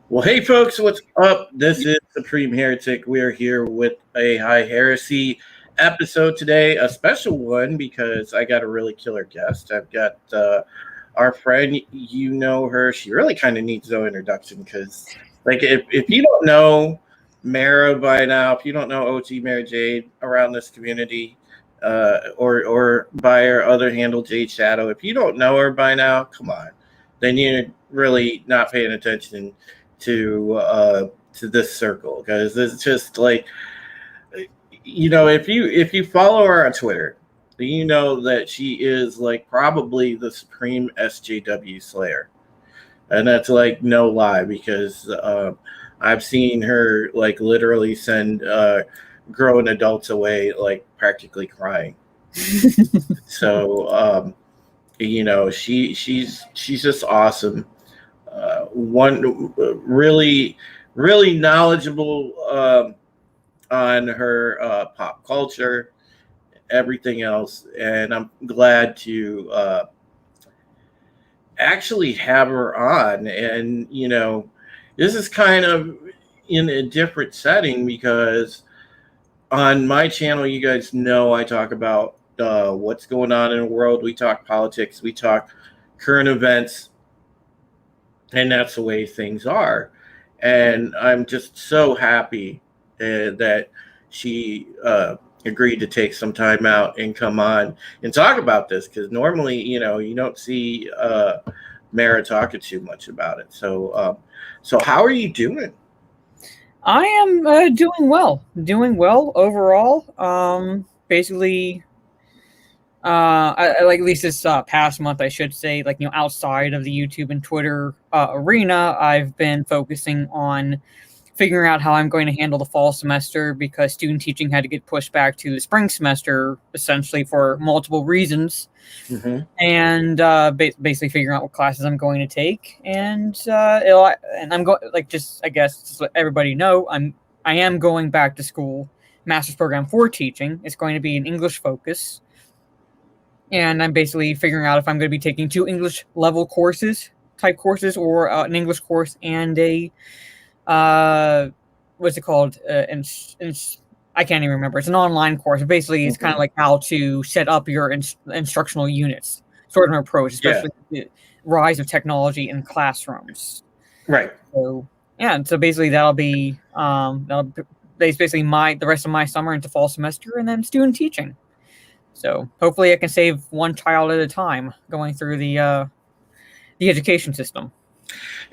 Well, hey, folks, what's up? This is Supreme Heretic. We are here with a High Heresy episode today, a special one because I got a really killer guest. I've got our friend, you know her. She really kind of needs no introduction because, like, if you don't know Mara by now, if you don't know OG Mara Jade around this community, or by her other handle, Jade Shadow, if you don't know her by now, come on, then you're really not paying attention to this circle because it's just like if you follow her on Twitter, you know that she is like probably the supreme SJW slayer, and that's like no lie because I've seen her like literally send grown adults away like practically crying. So she's just awesome. One really knowledgeable on her pop culture, everything else, and I'm glad to actually have her on. And this is kind of in a different setting because on my channel, you guys know I talk about what's going on in the world. We talk politics, we talk current events, and that's the way things are. And I'm just so happy that she agreed to take some time out and come on and talk about this because normally, you don't see Mara talking too much about it. So how are you doing? I am doing well overall. Basically, I like at least this past month, I should say, like, outside of the YouTube and Twitter arena, I've been focusing on figuring out how I'm going to handle the fall semester because student teaching had to get pushed back to the spring semester, essentially for multiple reasons. Mm-hmm. And basically figuring out what classes I'm going to take, and I'm going, like, just I guess just let everybody know I am going back to school, master's program for teaching. It's going to be an English focus. And I'm basically figuring out if I'm going to be taking 2 English level type courses, or an English course and a, what's it called? I can't even remember. It's an online course. Basically, it's kind of like how to set up your instructional units, sort of an approach, especially the rise of technology in classrooms. Right. So, yeah. So basically, that'll be basically the rest of my summer into fall semester, and then student teaching. So hopefully I can save one child at a time going through the education system.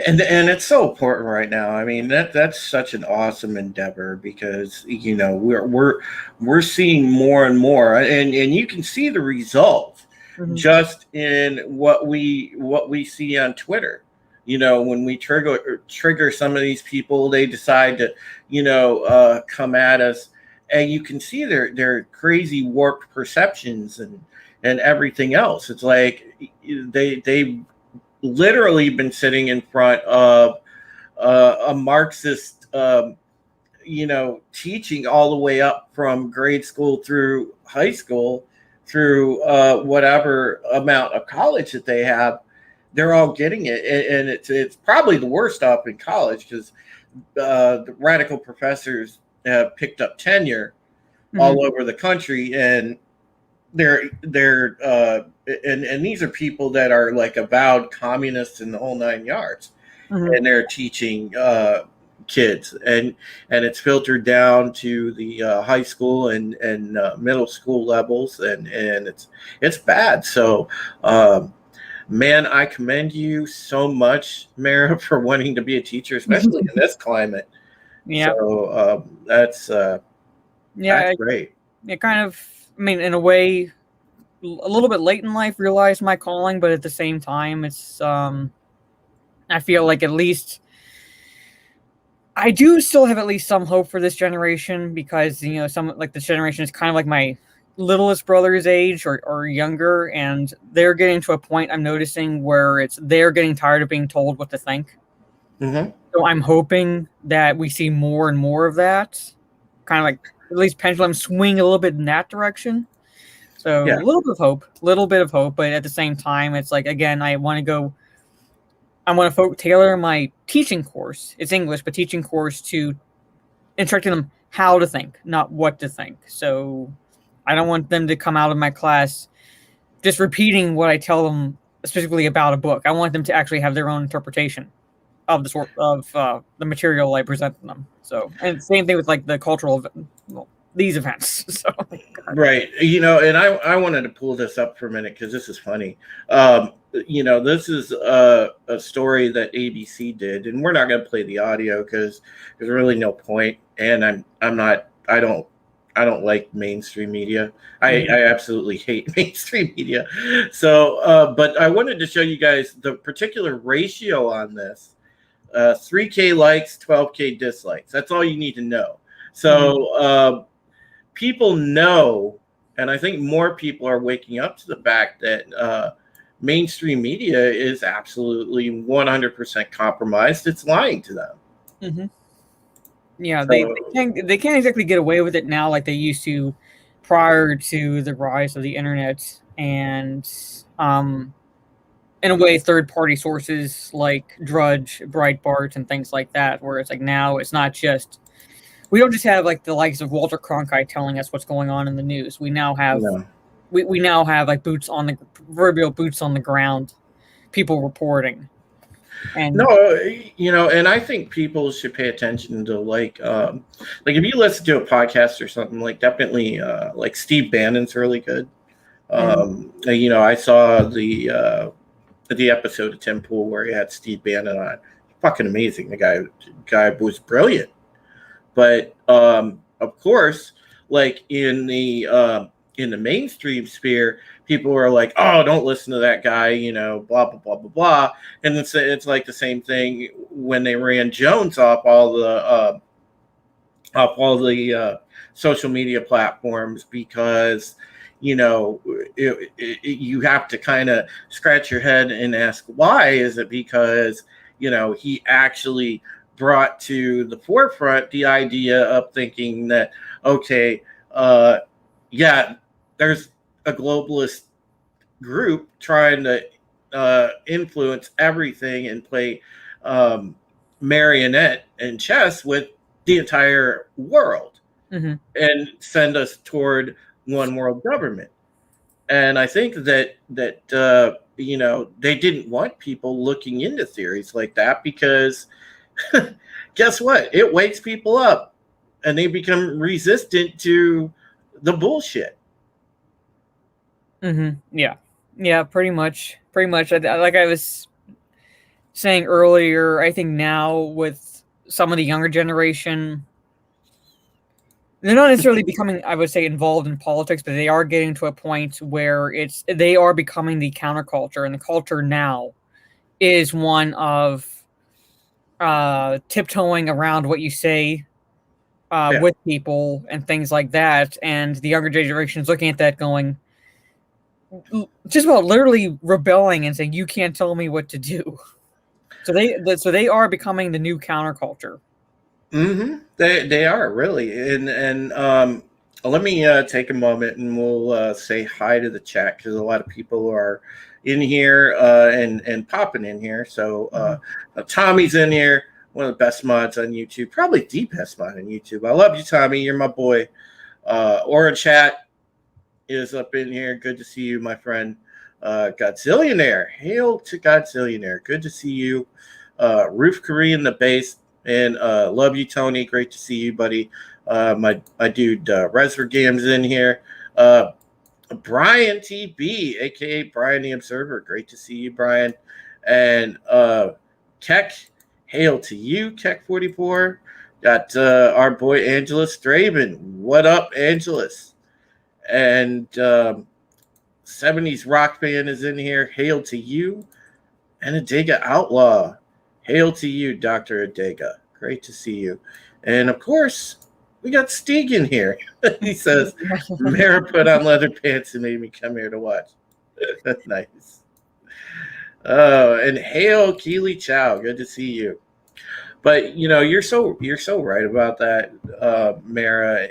And it's so important right now. I mean, that's such an awesome endeavor because we're seeing more and more, and you can see the results just in what we see on Twitter. When we trigger some of these people, they decide to come at us. And you can see their crazy warped perceptions and everything else. It's like they've literally been sitting in front of a Marxist, teaching all the way up from grade school through high school, through whatever amount of college that they have. They're all getting it, and it's probably the worst off in college because the radical professors have picked up tenure all over the country, and they're and these are people that are like avowed communists in the whole 9 yards, and they're teaching kids, and it's filtered down to the high school and middle school levels, and it's bad. So man, I commend you so much, Mara, for wanting to be a teacher, especially in this climate. Yeah. So that's great. It kind of, I mean, in a way, a little bit late in life, realized my calling, but at the same time, it's I feel like at least I do still have at least some hope for this generation because some, like, this generation is kind of like my littlest brother's age or younger, and they're getting to a point I'm noticing where they're getting tired of being told what to think. So I'm hoping that we see more and more of that, kind of like at least pendulum swing a little bit in that direction. So a little bit of hope, but at the same time, it's like, again, I want to go I'm going to tailor my teaching course. It's English, but teaching course to instructing them how to think, not what to think. So I don't want them to come out of my class just repeating what I tell them specifically about a book. I want them to actually have their own interpretation of the sort of the material I present to them. So, and same thing with like the cultural, well, these events. So, Right. And I wanted to pull this up for a minute because this is funny. This is a story that ABC did, and we're not going to play the audio because there's really no point. And I don't like mainstream media. I absolutely hate mainstream media. So, but I wanted to show you guys the particular ratio on this. 3K likes, 12K dislikes. That's all you need to know. So, people know, and I think more people are waking up to the fact that mainstream media is absolutely 100% compromised. It's lying to them. Mm-hmm. Yeah, they can't exactly get away with it now like they used to prior to the rise of the internet and in a way third-party sources like Drudge, Breitbart, and things like that, where it's like now it's not just we don't just have like the likes of Walter Cronkite telling us what's going on in the news. We now have we now have like proverbial boots on the ground, people reporting. And and I think people should pay attention to like if you listen to a podcast or something, like definitely like Steve Bannon's really good. I saw the episode of Tim Pool where he had Steve Bannon on. Fucking amazing. The guy was brilliant. But of course, like in the mainstream sphere, people were like, "Oh, don't listen to that guy," blah blah blah blah blah. And it's like the same thing when they ran Jones off all the social media platforms because you have to kind of scratch your head and ask why. Is it because he actually brought to the forefront the idea of thinking that, okay, there's a globalist group trying to influence everything and play marionette and chess with the entire world and send us toward one world government. And I think that they didn't want people looking into theories like that because guess what? It wakes people up and they become resistant to the bullshit. Yeah, pretty much. Like I was saying earlier, I think now with some of the younger generation, they're not necessarily becoming, I would say, involved in politics, but they are getting to a point where they are becoming the counterculture, and the culture now is one of tiptoeing around what you say with people and things like that. And the younger generation is looking at that going, just about literally rebelling and saying, you can't tell me what to do. So they are becoming the new counterculture. They are really. And let me take a moment and we'll say hi to the chat because a lot of people are in here and popping in here. So Tommy's in here, one of the best mods on YouTube, probably the best mod on YouTube. I love you, Tommy. You're my boy. Aura Chat is up in here. Good to see you, my friend. Godzillionaire. Hail to Godzillionaire. Good to see you. Roof Korean the base. And love you, Tony. Great to see you, buddy. My dude Resvergam's in here. Brian TB, aka Brian the Observer. Great to see you, Brian. And Keck, hail to you, Keck44. Got our boy Angelus Draven. What up, Angelus? And 70s Rock Band is in here. Hail to you. And Adega Outlaw. Hail to you, Dr. Adega. Great to see you. And of course, we got Stieg in here. He says, Mara put on leather pants and made me come here to watch. That's nice. And hail Keely Chow. Good to see you. But you're so right about that, Mara.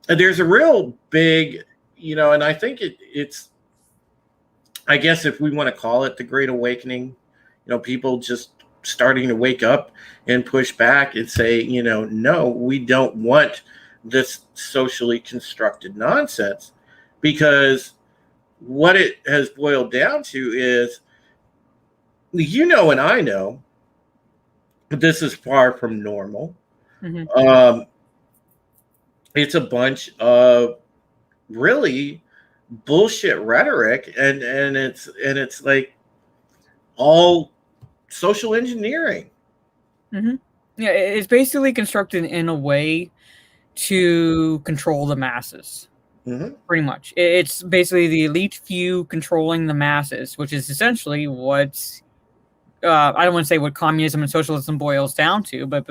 There's a real big, and I think it's I guess if we want to call it the Great Awakening, people just starting to wake up and push back and say, no, we don't want this socially constructed nonsense, because what it has boiled down to is, and I know this is far from normal. Mm-hmm. It's a bunch of really bullshit rhetoric, and it's like all social engineering. Mm-hmm. Yeah, it's basically constructed in a way to control the masses. Mm-hmm. Pretty much, it's basically the elite few controlling the masses, which is essentially what I don't want to say what communism and socialism boils down to, but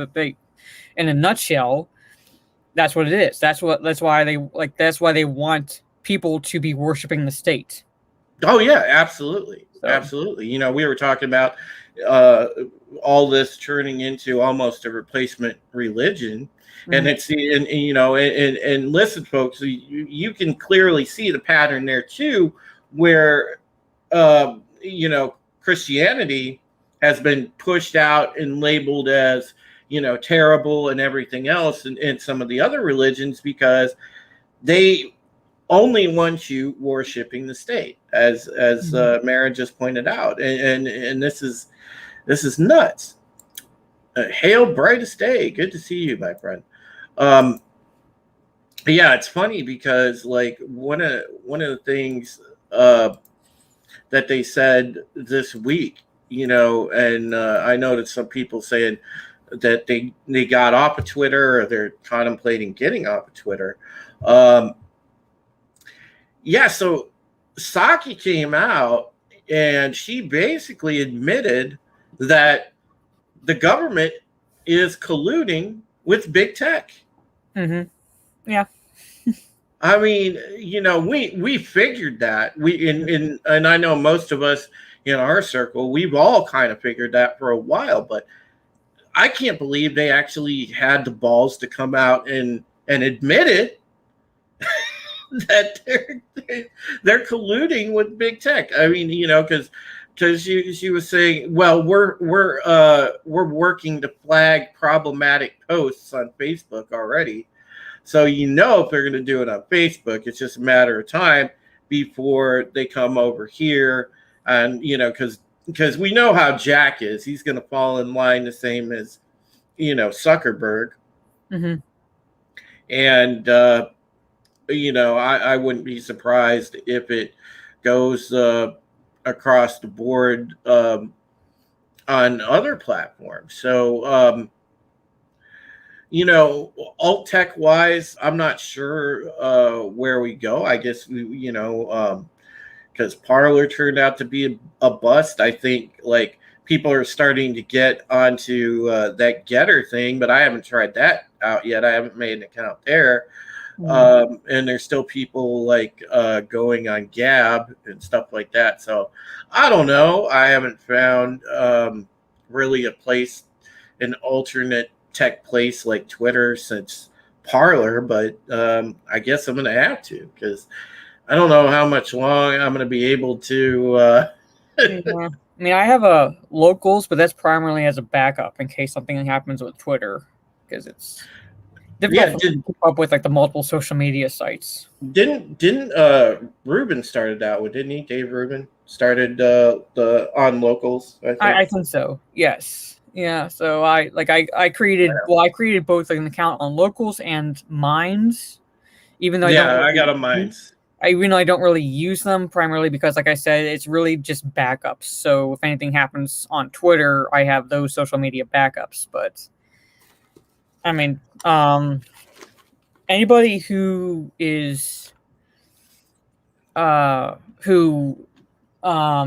in a nutshell, that's what it is. That's why they want people to be worshiping the state. Oh yeah, absolutely, absolutely. We were talking about uh, all this turning into almost a replacement religion, and it's and listen, folks, you can clearly see the pattern there too, where Christianity has been pushed out and labeled as terrible and everything else, and some of the other religions, because they only want you worshiping the state, as Mara just pointed out, and this is nuts. Hail, brightest day! Good to see you, my friend. Yeah, it's funny because like one of the things that they said this week, and I noticed some people saying that they got off of Twitter, or they're contemplating getting off of Twitter. Yeah, so Saki came out and she basically admitted that the government is colluding with big tech. Mm-hmm. Yeah. I mean, we figured that. And I know most of us in our circle, we've all kind of figured that for a while, but I can't believe they actually had the balls to come out and admit it. That they're colluding with big tech. I mean, because she was saying, well, we're working to flag problematic posts on Facebook already. So if they're going to do it on Facebook, it's just a matter of time before they come over here, and because we know how Jack is, he's going to fall in line the same as Zuckerberg, and I wouldn't be surprised if it goes across the board on other platforms. So, alt tech wise, I'm not sure where we go. I guess, because Parler turned out to be a bust. I think like people are starting to get onto that Getter thing, but I haven't tried that out yet. I haven't made an account there. And there's still people like going on Gab and stuff like that. So I don't know. I haven't found really an alternate tech place like Twitter since Parler, but I guess I'm going to have to, because I don't know how much long I'm going to be able to. Yeah. I mean, I have a locals, but that's primarily as a backup in case something happens with Twitter, because it's difficult to keep up with like the multiple social media sites. Didn't Ruben started out with, didn't he? Dave Rubin started the on locals. I think so. Yes. Yeah. So I created both an account on locals and Minds, even though I got a Minds. Even though I don't really use them, primarily because, like I said, it's really just backups. So if anything happens on Twitter, I have those social media backups. But I mean, anybody who is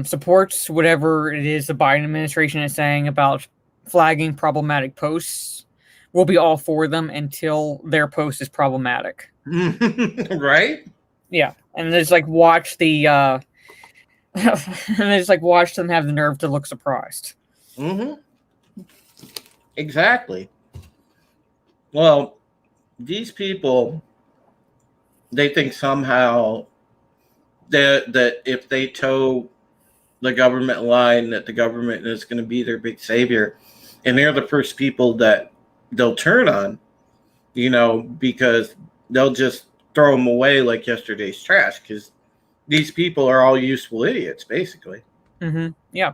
supports whatever it is the Biden administration is saying about flagging problematic posts will be all for them until their post is problematic. Right? Yeah, and just like watch the and just like watch them have the nerve to look surprised. Exactly. Well, these people, they think somehow that if they toe the government line that the government is going to be their big savior, and they're the first people that they'll turn on, because they'll just throw them away like yesterday's trash, because these people are all useful idiots, basically. Yeah.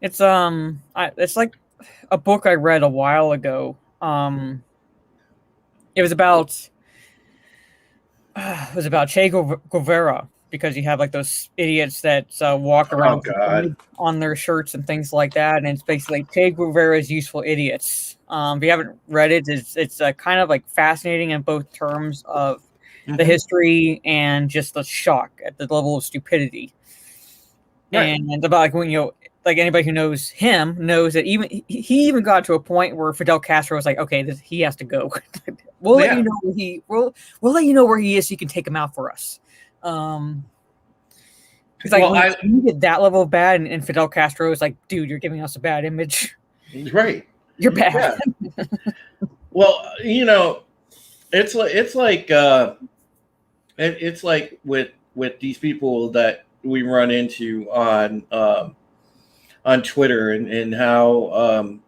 It's it's like a book I read a while ago. It was about Che Guevara, because you have like those idiots that walk around on their shirts and things like that, and it's basically Che Guevara's useful idiots. If you haven't read it, it's kind of like fascinating in both terms of the history and just the shock at the level of stupidity. Right. And about like when like anybody who knows him knows that he even got to a point where Fidel Castro was like, okay, he has to go. We'll let you know we'll let you know where he is, so you can take him out for us. It's like when you get that level of bad, and Fidel Castro is like, dude, you're giving us a bad image. Right. You're bad. Yeah. Well, it's like with these people that we run into on Twitter, and how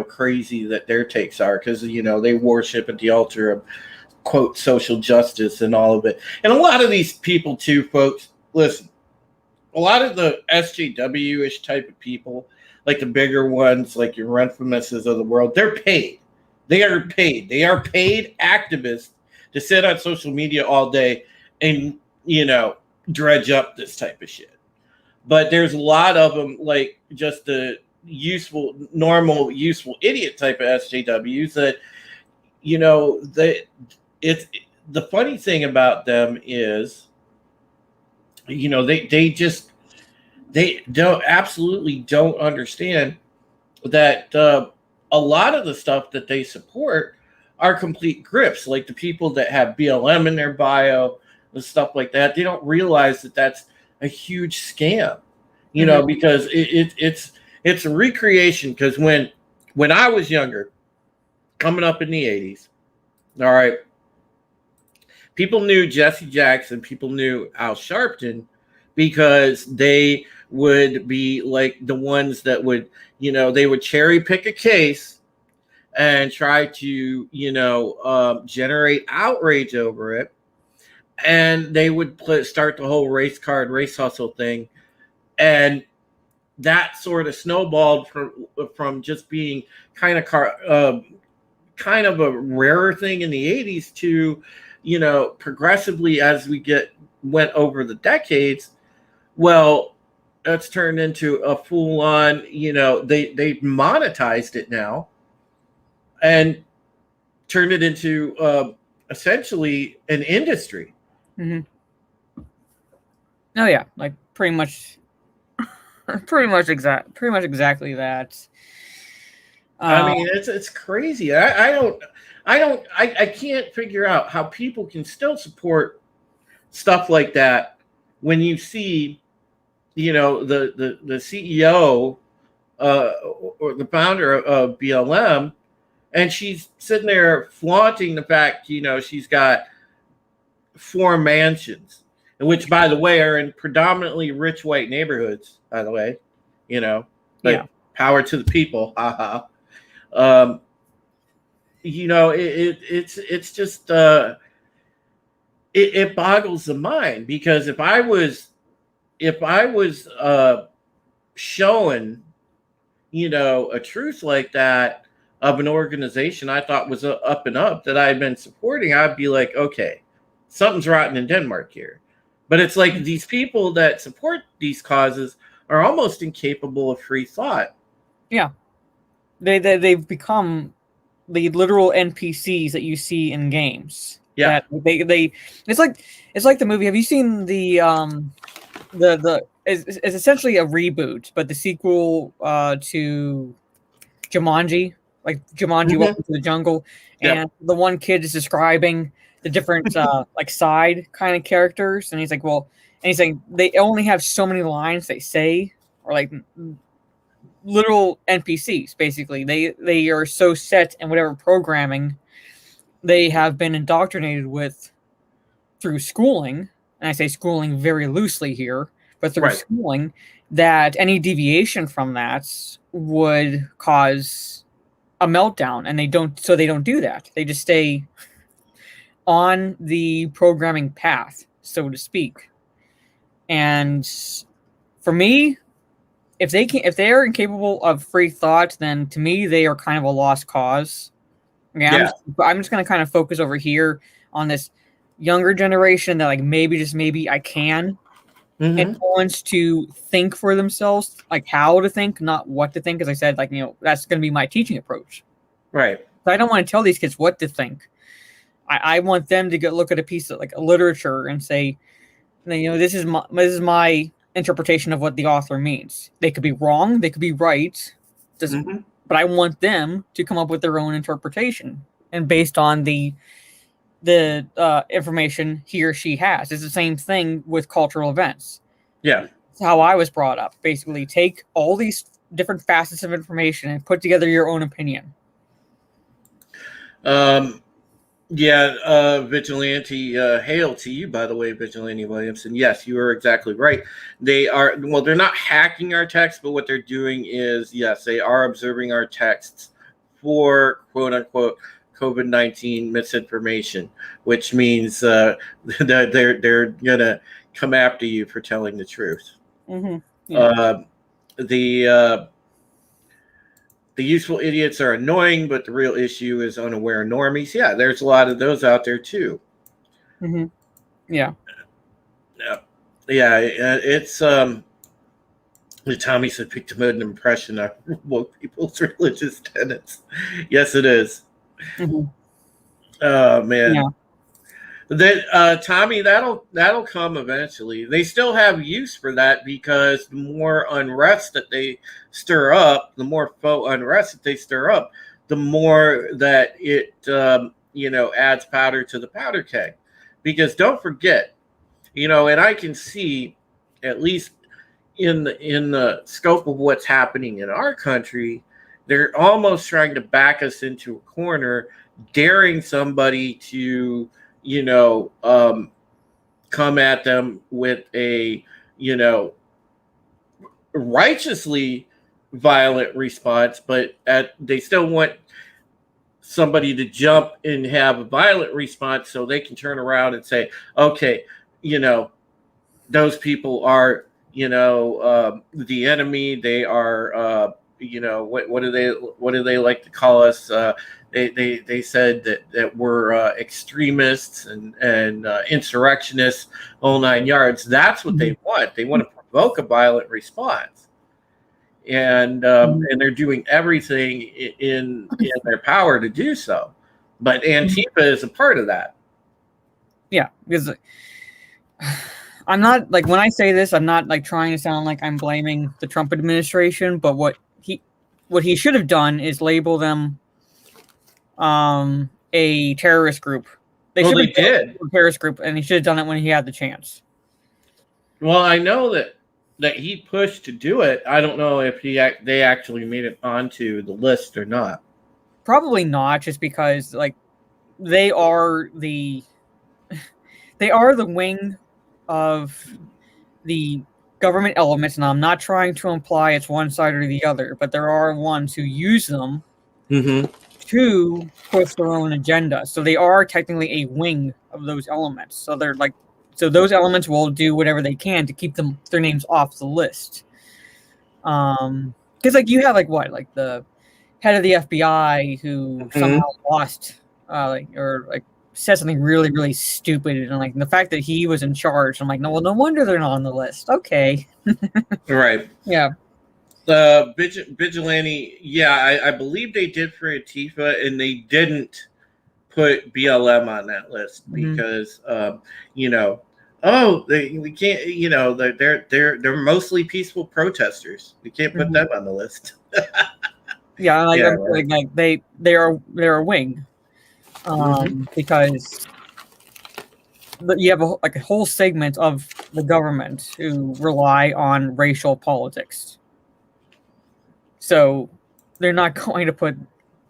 crazy that their takes are, because they worship at the altar of, quote, social justice and all of it. And a lot of these people too, folks, listen, a lot of the SJW-ish type of people, like the bigger ones, like your Renfamouses of the world, they're paid. They are paid. They are paid activists to sit on social media all day and, dredge up this type of shit. But there's a lot of them, like just the normal useful idiot type of SJWs that, it's the funny thing about them is, they absolutely don't understand that a lot of the stuff that they support are complete grips. Like the people that have BLM in their bio and stuff like that, they don't realize that that's a huge scam, because it's a recreation. Because when I was younger, coming up in the 80s, all right, people knew Jesse Jackson, people knew Al Sharpton, because they would be like the ones that would, they would cherry pick a case and try to, generate outrage over it. And they would start the whole race hustle thing. And that sort of snowballed from just being kind of a rarer thing in the 80s to, progressively as we went over the decades. Well, that's turned into a full on, they've monetized it now and turned it into essentially an industry. Oh yeah, like pretty much exactly that. I mean, it's crazy. I can't figure out how people can still support stuff like that when you see, the CEO or the founder of BLM, and she's sitting there flaunting the fact, she's got 4 mansions, which, by the way, are in predominantly rich white neighborhoods, by the way, but power to the people. It's just, it boggles the mind, because if I was showing, a truth like that of an organization I thought was up and up that I had been supporting, I'd be like, okay, something's rotten in Denmark here. But it's like these people that support these causes are almost incapable of free thought. Yeah, they've become the literal NPCs that you see in games. Yeah, that it's like the movie. Have you seen the it's essentially a reboot, but the sequel to Jumanji, like Jumanji Welcome to the Jungle, and the one kid is describing the different like side kind of characters, and he's like, well, and he's saying they only have so many lines they say, or like literal NPCs. Basically, they are so set in whatever programming they have been indoctrinated with through schooling, and I say schooling very loosely here, but through Right. schooling, that any deviation from that would cause a meltdown, and they don't do that. They just stay on the programming path, so to speak. And for me, if they are incapable of free thought, then to me they are kind of a lost cause. Okay, Yeah. I'm just going to kind of focus over here on this younger generation that, like, maybe, just maybe, I can influence to think for themselves, like how to think, not what to think. As I said, like, that's going to be my teaching approach. Right. So I don't want to tell these kids what to think. I want them to look at a piece of, like, a literature and say, this is my interpretation of what the author means. They could be wrong, they could be right, but I want them to come up with their own interpretation, and based on the information he or she has. It's the same thing with cultural events. Yeah. It's how I was brought up. Basically, take all these different facets of information and put together your own opinion. Vigilante, hail to you, by the way, Vigilante Williamson. Yes, you are exactly right. They're not hacking our text, but what they're doing is, yes, they are observing our texts for quote unquote COVID-19 misinformation, which means that they're gonna come after you for telling the truth. Yeah. The useful idiots are annoying, but the real issue is unaware normies. Yeah, there's a lot of those out there too. Yeah. It's Tommy said pick to mode an impression on woke people's religious tenets. Yes, it is. Oh man. Yeah. That Tommy, that'll come eventually. They still have use for that because the more unrest that they stir up, the more faux unrest that they stir up, the more that it adds powder to the powder keg. Because don't forget, and I can see, at least in the scope of what's happening in our country, they're almost trying to back us into a corner, daring somebody to come at them with a, righteously violent response, but they still want somebody to jump and have a violent response so they can turn around and say, okay, those people are, the enemy. They are, what do they like to call us? They said that we're extremists and insurrectionists, whole nine yards. That's what they want. They want to provoke a violent response, and they're doing everything in their power to do so. But Antifa is a part of that. Yeah, because I'm not, like, when I say this, I'm not, like, trying to sound like I'm blaming the Trump administration, but what he should have done is label them a terrorist group. They did a terrorist group, and he should have done it when he had the chance. Well, I know that he pushed to do it. I don't know if they actually made it onto the list or not. Probably not, just because, like, they are the wing of the government elements, and I'm not trying to imply it's one side or the other, but there are ones who use them to push their own agenda. So they are technically a wing of those elements. So those elements will do whatever they can to keep their names off the list. Because, like, you have, like, the head of the FBI who somehow lost, or said something really, really stupid, and, like, the fact that he was in charge, I'm like, no wonder they're not on the list. Okay. Right. Yeah. Vigilante, yeah, I believe they did for Antifa, and they didn't put BLM on that list because we can't, they're mostly peaceful protesters. We can't put them on the list. Yeah, they're a wing. Because you have a whole segment of the government who rely on racial politics. So they're not going to put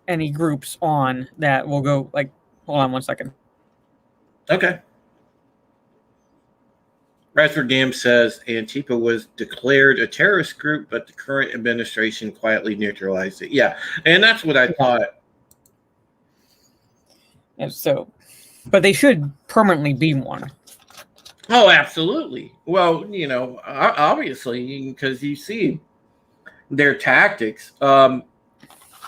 any groups on that will go, like, hold on one second. Okay. Bradford Gam says Antifa was declared a terrorist group, but the current administration quietly neutralized it. Yeah, and that's what I thought. And so, but they should permanently be one. Oh, absolutely. Well, obviously, because you see their tactics. Oh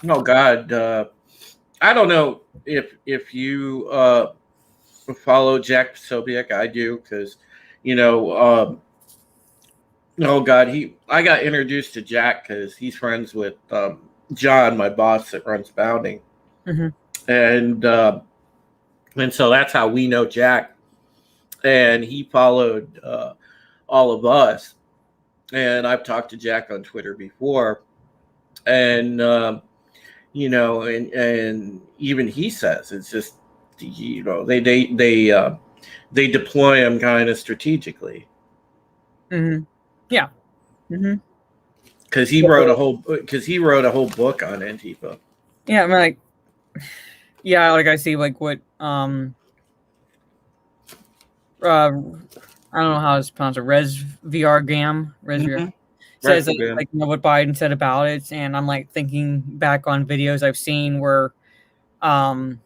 God, I don't know if you follow Jack Posobiec. I do because oh God, I got introduced to Jack because he's friends with John, my boss that runs Bounding, and so that's how we know Jack, and he followed all of us, and I've talked to Jack on Twitter before, and and even he says it's just they deploy him kind of strategically. Yeah. Because he wrote a whole book on Antifa. Yeah, I mean, like, yeah, like I see, like what I don't know how it's pronounced. Res VR Gam says like what Biden said about it, and I'm like thinking back on videos I've seen where, at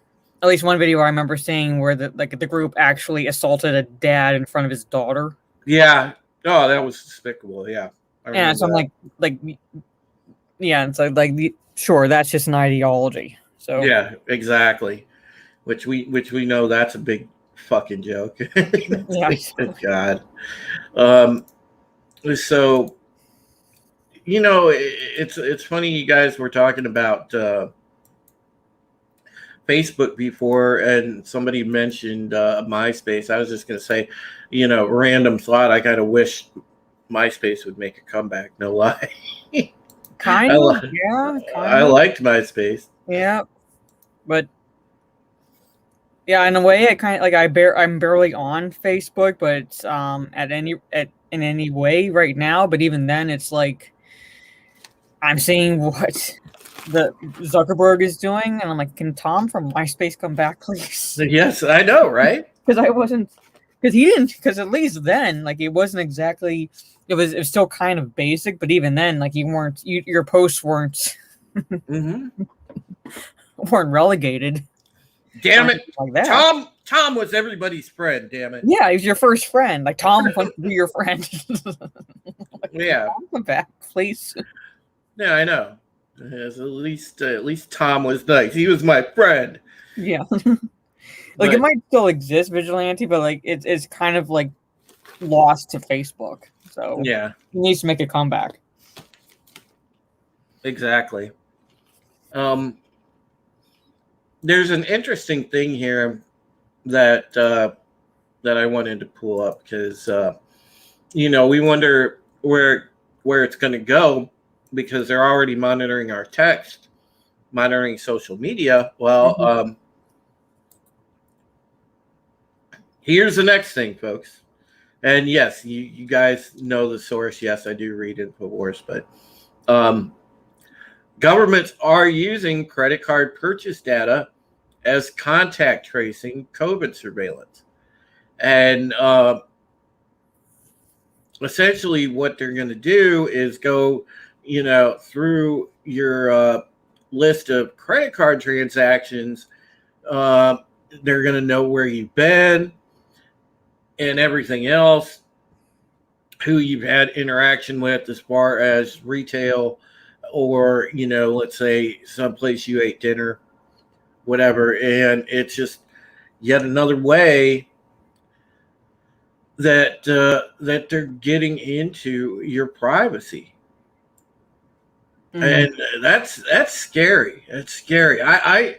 least one video I remember seeing where the group actually assaulted a dad in front of his daughter. Yeah. Oh, that was despicable. Yeah. Yeah, so I'm like, yeah, it's like sure, that's just an ideology. So yeah, exactly. Which we know that's a big fucking joke. Yeah. God. So it's funny you guys were talking about Facebook before, and somebody mentioned MySpace. I was just gonna say, random thought. I kind of wish MySpace would make a comeback. No lie. Kind of. I liked MySpace. Yeah, but yeah, in a way, I kind of like I'm barely on Facebook, but it's in any way right now. But even then, it's like I'm seeing what the Zuckerberg is doing, and I'm like, can Tom from MySpace come back, please? Yes, I know, right? Because he didn't. Because at least then, like, it wasn't exactly. It was still kind of basic, but even then, like, your posts weren't weren't relegated. Damn it, like that. Tom was everybody's friend. Damn it. Yeah, he's your first friend. Like, Tom wants to be your friend. Yeah, come back, please. Yeah, I know. Yes, at least Tom was nice. He was my friend. Yeah. Like, it might still exist, Vigilante, but like it's kind of like lost to Facebook. So yeah, he needs to make a comeback. Exactly. There's an interesting thing here that I wanted to pull up because we wonder where it's going to go because they're already monitoring our text, monitoring social media. Well, here's the next thing, folks. And yes, you guys know the source. Yes, I do read InfoWars, but governments are using credit card purchase data as contact tracing COVID surveillance. And essentially what they're going to do is go, through your list of credit card transactions. They're going to know where you've been and everything else, who you've had interaction with as far as retail or, let's say someplace you ate dinner, whatever. And it's just yet another way that they're getting into your privacy. And that's scary. It's scary. I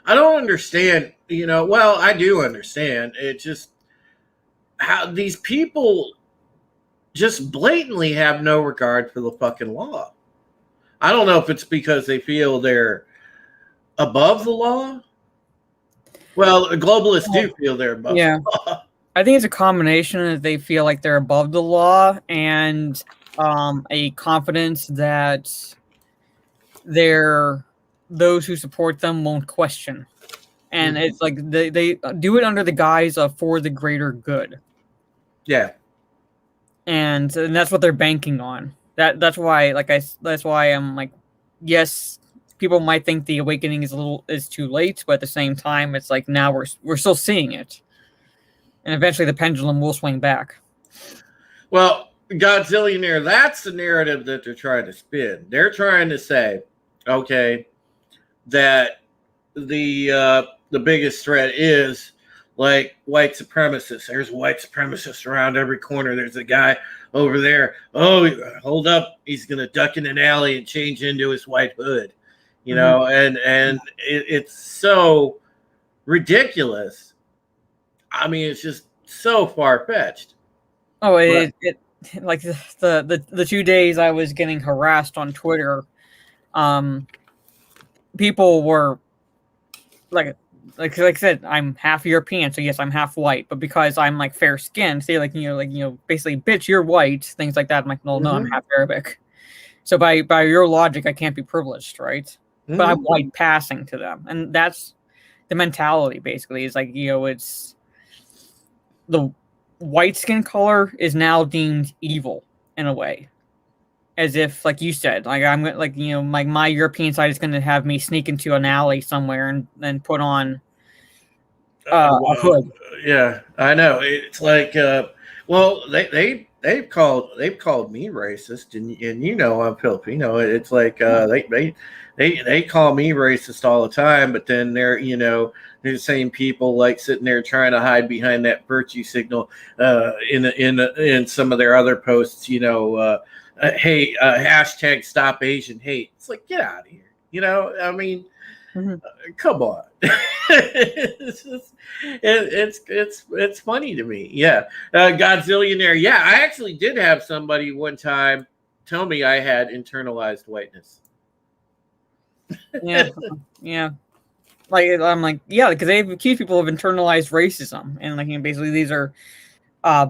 don't understand, well, I do understand. It's just how these people just blatantly have no regard for the fucking law. I don't know if it's because they feel they're above the law. Well, globalists do feel they're above the law. I think it's a combination that they feel like they're above the law and a confidence that those who support them won't question. And it's like they do it under the guise of for the greater good. Yeah. and that's what they're banking on. That's why, that's why I'm like, yes, people might think the awakening is too late, but at the same time, it's like now we're still seeing it, and eventually the pendulum will swing back. Well, Godzillionaire, that's the narrative that they're trying to spin. They're trying to say, okay, that the biggest threat is like white supremacists. There's white supremacists around every corner. There's a guy over there. Oh, hold up. He's going to duck in an alley and change into his white hood, you know, and it's so ridiculous. I mean, it's just so far-fetched. Oh, it like the 2 days I was getting harassed on Twitter, people were like I said, I'm half European, so yes, I'm half white, but because I'm like fair skinned, say like basically, bitch, you're white, things like that. I'm like, no, I'm half Arabic. So by your logic, I can't be privileged, right? But I'm white passing to them, and that's the mentality. Basically, is like it's the white skin color is now deemed evil in a way, as if, like you said, like I'm like my European side is going to have me sneak into an alley somewhere and then put on a hood. Yeah, I know. It's like, well, they've called me racist, and I'm Filipino. It's like they call me racist all the time, but then they're the same people like sitting there trying to hide behind that virtue signal in some of their other posts. Hey, hashtag stop Asian hate. It's like, get out of here. I mean, come on. it's funny to me. Yeah. Godzillionaire. Yeah, I actually did have somebody one time tell me I had internalized whiteness. Yeah. Like, I'm like, yeah, because they've accused people of internalized racism, and basically these are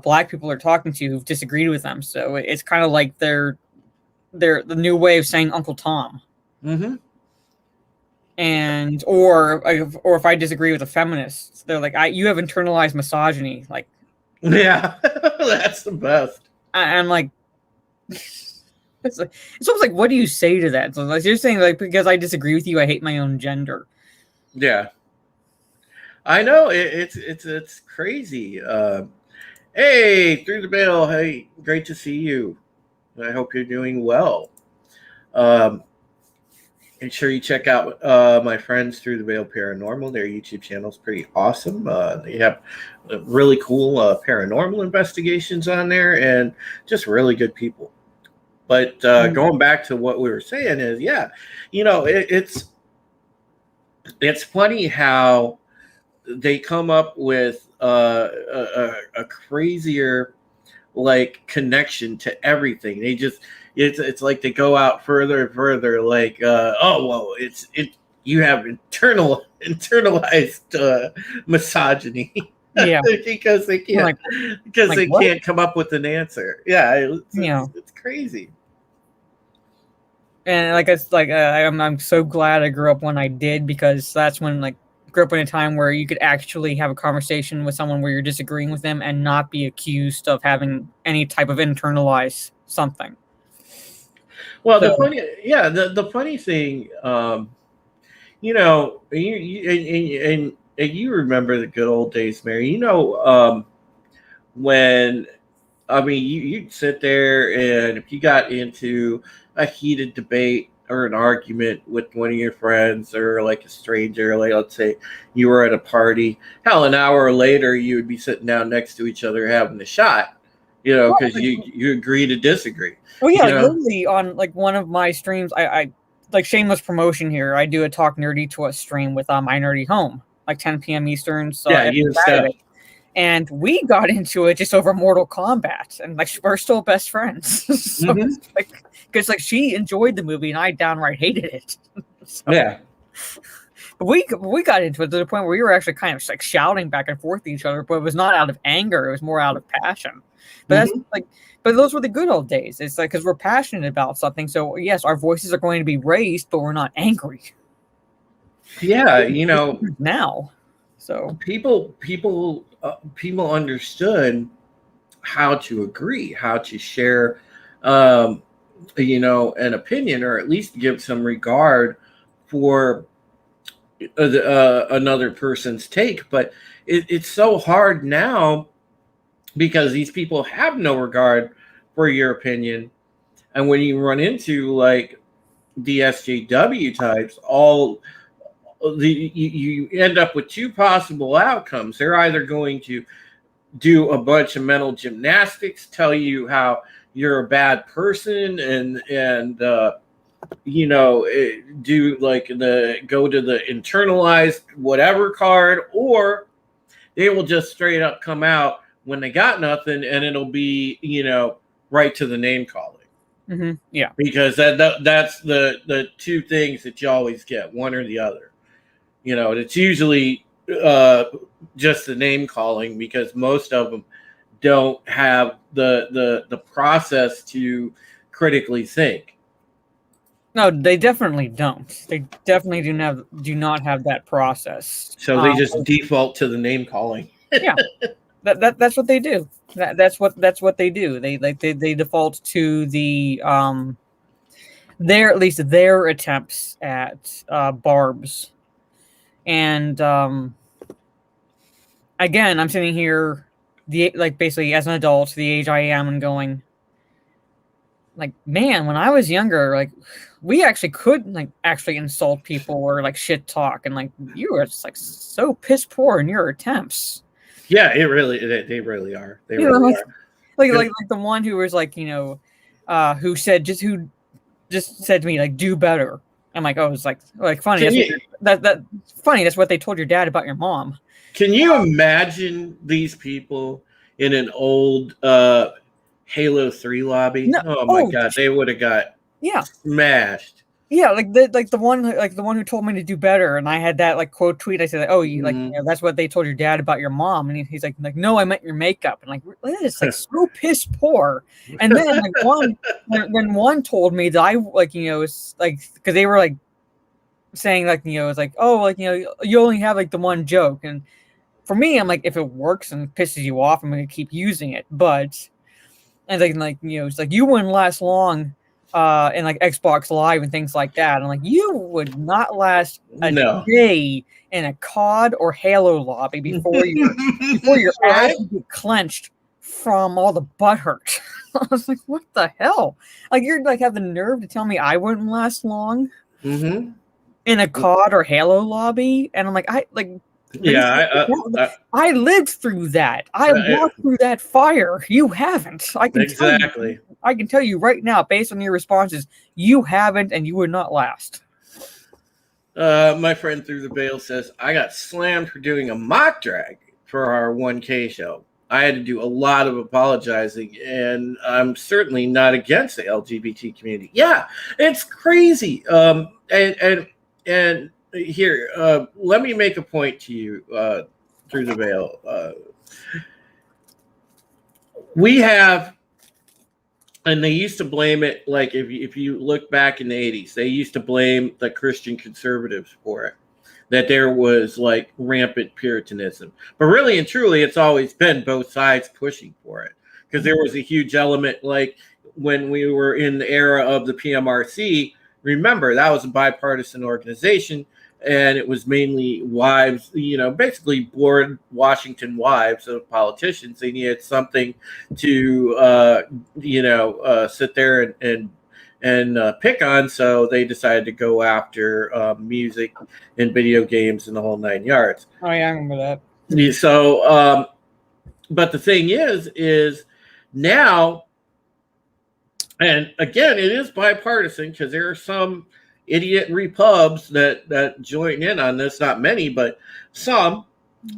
black people are talking to who've disagreed with them. So it's kind of like they're the new way of saying Uncle Tom. And or if I disagree with a feminist, they're like, you have internalized misogyny. Like, yeah, that's the best. I'm like, it's almost like, what do you say to that? So like, you're saying like, because I disagree with you, I hate my own gender. Yeah, I know it's crazy. Hey, through the veil. Hey, great to see you. I hope you're doing well. Make sure you check out my friends Through the Veil Paranormal. Their YouTube channel is pretty awesome. They have really cool paranormal investigations on there, and just really good people. But going back to what we were saying is, yeah, it's funny how they come up with a crazier connection to everything. They just it's like they go out further and further. Like, oh well, you have internalized misogyny. Yeah, because they can't can't come up with an answer. Yeah, it's crazy. And I'm so glad I grew up when I did, because that's when grew up in a time where you could actually have a conversation with someone where you're disagreeing with them and not be accused of having any type of internalized something. Well, the funny thing, you remember the good old days, Mary. When you'd sit there, and if you got into a heated debate or an argument with one of your friends or like a stranger, like let's say you were at a party, hell, an hour later you would be sitting down next to each other having a shot, because you agree to disagree. Well, yeah, literally on one of my streams, I shameless promotion here, I do a Talk Nerdy to Us stream with my Nerdy Home, 10 p.m. Eastern. So every Saturday. And we got into it just over Mortal Kombat, and we're still best friends. So because she enjoyed the movie and I downright hated it. So, yeah. But we got into it to the point where we were actually kind of shouting back and forth at each other, but it was not out of anger, it was more out of passion. But that's but those were the good old days. It's because we're passionate about something. So yes, our voices are going to be raised, but we're not angry. Yeah, now. So people understood how to agree, how to share, an opinion, or at least give some regard for another person's take. But it's so hard now because these people have no regard for your opinion. And when you run into like the SJW types, you end up with two possible outcomes. They're either going to do a bunch of mental gymnastics, tell you how you're a bad person, and do like go to the internalized whatever card, or they will just straight up come out when they got nothing, and it'll be right to the name calling. Mm-hmm. Yeah, because that's the two things that you always get, one or the other. It's usually just the name calling, because most of them don't have the process to critically think. No, they definitely don't. They definitely do not have that process. So they just default to the name calling. Yeah, that's what they do. That's what they do. They default to the at least their attempts at barbs. And again, I'm sitting here, basically as an adult, the age I am, and going, like, man, when I was younger, like, we actually could actually insult people or like shit talk, and like you were just like so piss poor in your attempts. Yeah, they really are. They really are. Like the one who was like, who just said to me, like, do better. I'm like, oh, it's like funny. That's funny. That's what they told your dad about your mom. Can you imagine these people in an old Halo 3 lobby? No, oh my God, they would have got smashed. Yeah, the one who told me to do better, and I had that like quote tweet. I said, "Oh, that's what they told your dad about your mom," and he's like, no, I meant your makeup, and like it's like so piss poor. And then when one told me that I it's like, because they were like saying it's like, oh, you only have like the one joke, and for me, I'm like, if it works and pisses you off, I'm gonna keep using it. But and it's like you wouldn't last long. In like Xbox Live and things like that. And like, you would not last a day in a COD or Halo lobby before your ass would be clenched from all the butt hurt. I was like, what the hell? Like, you're like have the nerve to tell me I wouldn't last long in a COD or Halo lobby? And I'm like, I lived through that. I walked through that fire. You haven't. I can tell you right now, based on your responses, you haven't, and you would not last. My friend Through the Veil says, I got slammed for doing a mock drag for our 1K show. I had to do a lot of apologizing, and I'm certainly not against the LGBT community. Yeah, it's crazy. And here, let me make a point to you, Through the Veil. We have, and they used to blame it, like if you look back in the 80s, they used to blame the Christian conservatives for it, that there was like rampant Puritanism. But really and truly, it's always been both sides pushing for it, because there was a huge element, like when we were in the era of the PMRC. Remember, that was a bipartisan organization, and it was mainly wives, basically bored Washington wives of politicians. They needed something to, sit there and pick on. So they decided to go after music and video games and the whole 9 yards. Oh, yeah, I remember that. So, but the thing is now, and again, it is bipartisan, because there are some idiot repubs that join in on this. Not many, but some.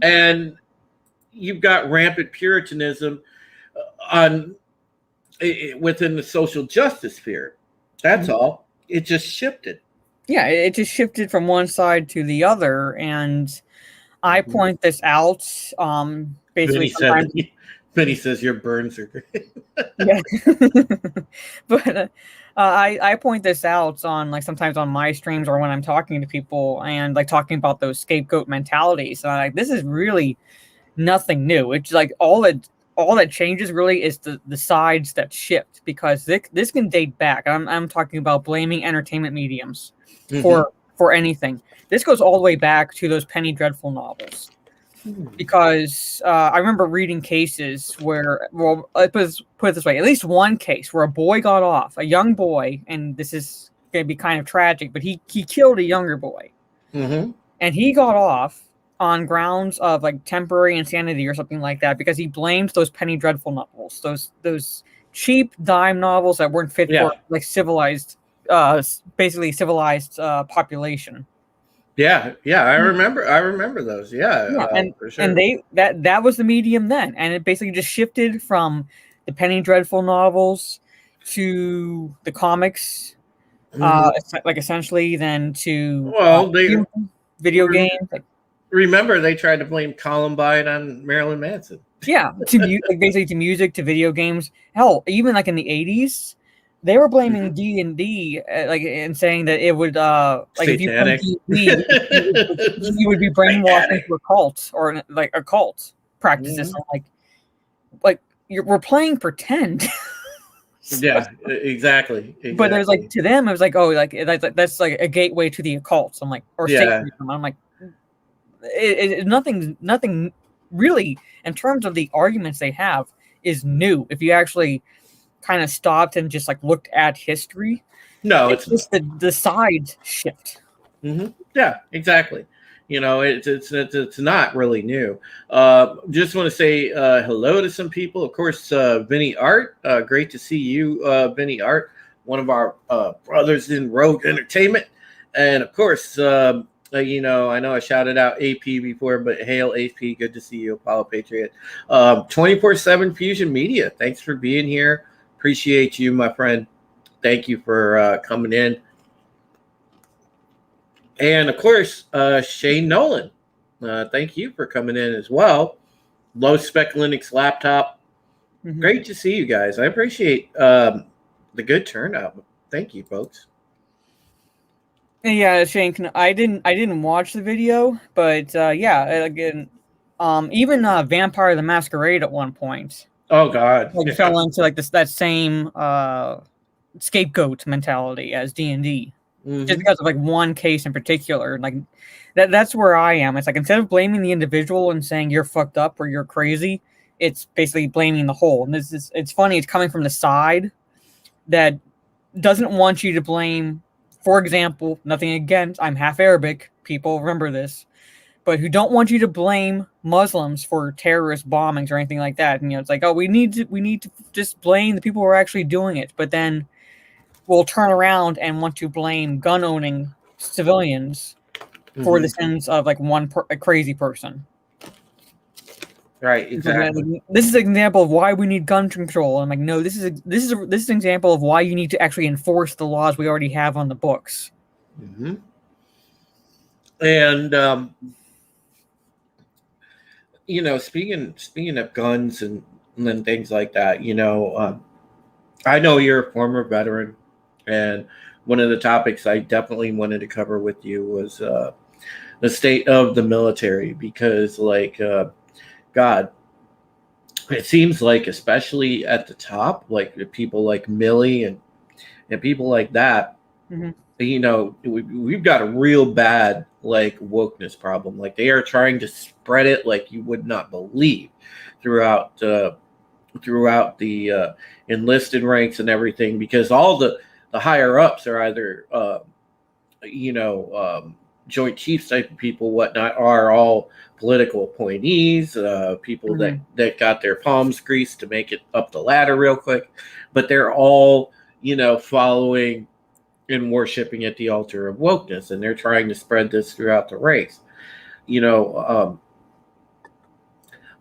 And you've got rampant Puritanism within the social justice sphere. That's all. It just shifted. Yeah, it just shifted from one side to the other, and I point this out. Basically, Benny says your burns are great. Yeah, but I point this out on sometimes on my streams or when I'm talking to people and talking about those scapegoat mentalities. And this is really nothing new. It's like all it all that changes really is the sides that shift, because this can date back. I'm talking about blaming entertainment mediums for anything. This goes all the way back to those Penny Dreadful novels, because I remember reading cases where, well, put it this way, at least one case where a boy got off, a young boy, and this is going to be kind of tragic, but he killed a younger boy, and he got off on grounds of like temporary insanity or something like that, because he blamed those Penny Dreadful novels, those cheap dime novels that weren't fit for like civilized, basically civilized population. Yeah, I remember those. And for sure. And that was the medium then, and it basically just shifted from the Penny Dreadful novels to the comics, like essentially, then to video games. Like, remember, they tried to blame Columbine on Marilyn Manson. Yeah, like basically to music, to video games. Hell, even like in the 80s, they were blaming D&D, like, and saying that it would like Satanic. If you play D&D, you would be brainwashed into a cult, or like occult practices. Like we're playing pretend. Yeah, exactly. But there's like, to them, it was like, oh, like that's like a gateway to the occult. I'm like, or Satanism. I'm like, nothing really in terms of the arguments they have is new. If you actually kind of stopped and just like looked at history, no, it's just the sides shift. Yeah, exactly. It's not really new. Just want to say hello to some people. Of course, Vinny Art. Great to see you, Vinny Art, one of our brothers in Rogue Entertainment. And of course, I know I shouted out AP before, but hail AP. Good to see you, Apollo Patriot. 24/7 Fusion Media. Thanks for being here. Appreciate you, my friend. Thank you for coming in. And of course, Shane Nolan. Thank you for coming in as well. Low Spec Linux laptop. Great to see you guys. I appreciate the good turnout. Thank you, folks. Yeah, Shane, I didn't watch the video, but again, even Vampire the Masquerade at one point. Oh God, fell into like that same scapegoat mentality as D&D, just because of like one case in particular. Like that's where I am. It's like, instead of blaming the individual and saying you're fucked up or you're crazy, it's basically blaming the whole. And it's funny. It's coming from the side that doesn't want you to blame. For example, nothing against, I'm half Arabic, people remember this, but who don't want you to blame Muslims for terrorist bombings or anything like that. And it's like, oh, we need to just blame the people who are actually doing it, but then we'll turn around and want to blame gun-owning civilians for the sins of like a crazy person. Right, exactly. This is an example of why we need gun control. I'm like, no, this is an example of why you need to actually enforce the laws we already have on the books. And speaking of guns and things like that, I know you're a former veteran, and one of the topics I definitely wanted to cover with you was the state of the military, because God, it seems like, especially at the top, like people like Millie and people like that, we've got a real bad wokeness problem. Like, they are trying to spread it like you would not believe throughout the enlisted ranks and everything, because all the higher ups are either Joint Chiefs type of people, whatnot, are all political appointees, people that got their palms greased to make it up the ladder real quick, but they're all following and worshiping at the altar of wokeness, and they're trying to spread this throughout the race.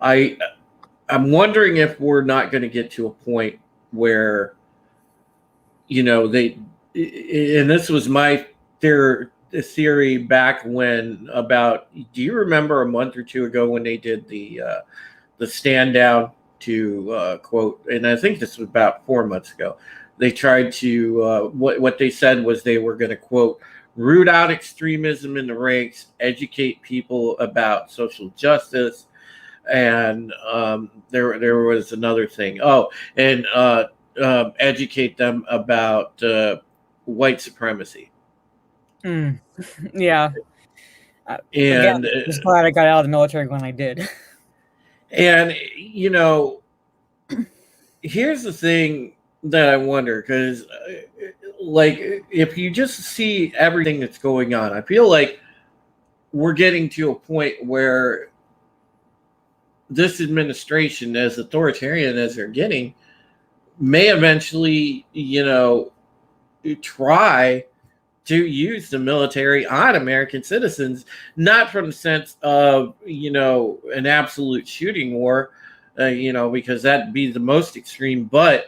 I'm wondering if we're not going to get to a point where they, and this was my theory back when, do you remember a month or two ago when they did the stand down to quote, and I think this was about 4 months ago, they tried to what they said was they were going to, quote, root out extremism in the ranks, educate people about social justice, And there was another thing. Oh, and educate them about white supremacy. Yeah. And Again, I'm just glad I got out of the military when I did. and here's the thing that I wonder, because like, if you just see everything that's going on, I feel like we're getting to a point where this administration, as authoritarian as they're getting, may eventually, try to use the military on American citizens, not from the sense of, an absolute shooting war, because that'd be the most extreme, but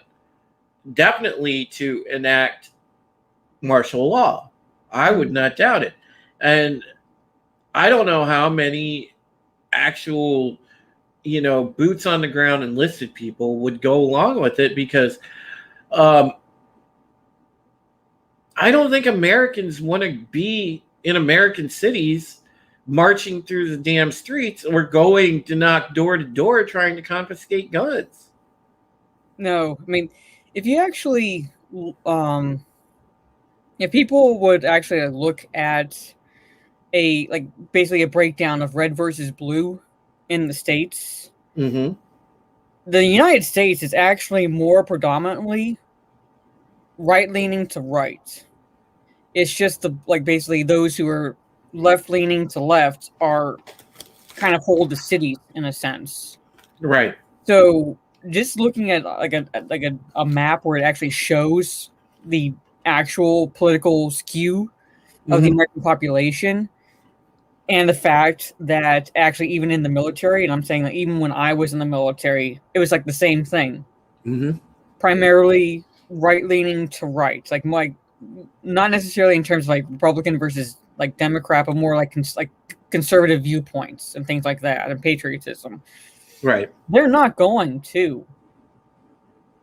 definitely to enact martial law. I would not doubt it. And I don't know how many actual, boots on the ground enlisted people would go along with it, because I don't think Americans want to be in American cities marching through the damn streets or going to knock door to door trying to confiscate guns. No, I mean, if you actually, if people would actually look at basically a breakdown of red versus blue in the states, Mm-hmm. the United States is actually more predominantly right-leaning to right. It's just basically those who are left-leaning to left are kind of hold the cities in a sense. Right. So just looking at a map where it actually shows the actual political skew of the American population, and the fact that actually even in the military, and I'm saying that even when I was in the military, it was like the same thing. Mm-hmm. Primarily right-leaning to right, not necessarily in terms of like Republican versus like Democrat, but more like conservative viewpoints and things like that, and patriotism. Right. They're not going to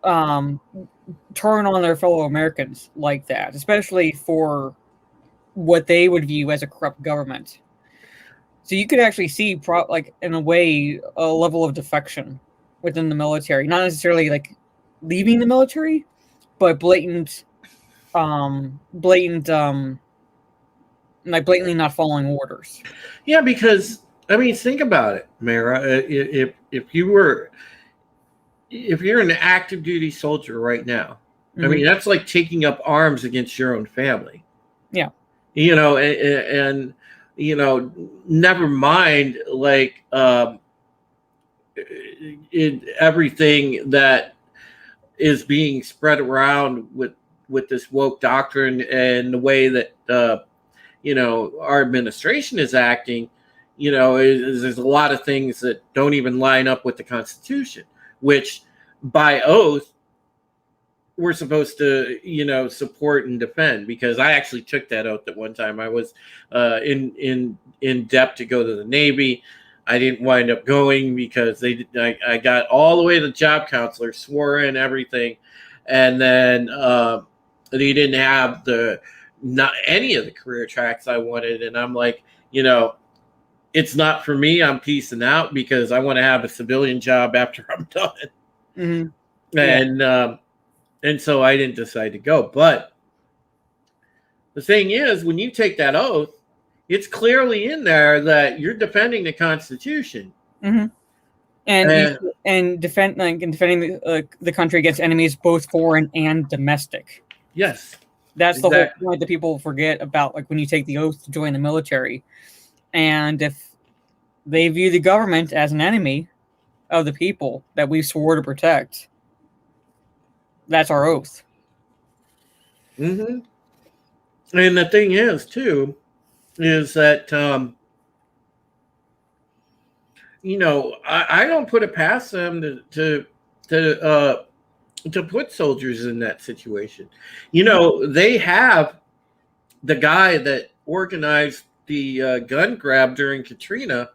turn on their fellow Americans like that, especially for what they would view as a corrupt government. So you could actually see, in a way, a level of defection within the military. Not necessarily like leaving the military, but blatantly not following orders. Yeah, because I mean, think about it, Mara. If you're an active duty soldier right now, I mean, that's like taking up arms against your own family. Yeah. And never mind like everything that is being spread around with this woke doctrine and the way that our administration is acting. There's a lot of things that don't even line up with the Constitution, which by oath we're supposed to, support and defend, because I actually took that oath at one time. I was in depth to go to the Navy. I didn't wind up going because I got all the way to the job counselor, swore in everything, and then they didn't have not any of the career tracks I wanted, and I'm like, it's not for me. I'm peacing out because I want to have a civilian job after I'm done. Mm-hmm. Yeah. And so I didn't decide to go. But the thing is, when you take that oath, it's clearly in there that you're defending the Constitution. Mm-hmm. And defending the country against enemies, both foreign and domestic. Yes. That's exactly the whole point that people forget about, like when you take the oath to join the military. And if they view the government as an enemy of the people that we swore to protect, that's our oath. Mm-hmm. And the thing is, too, is that, I don't put it past them to put soldiers in that situation. They have the guy that organized the gun grab during Katrina.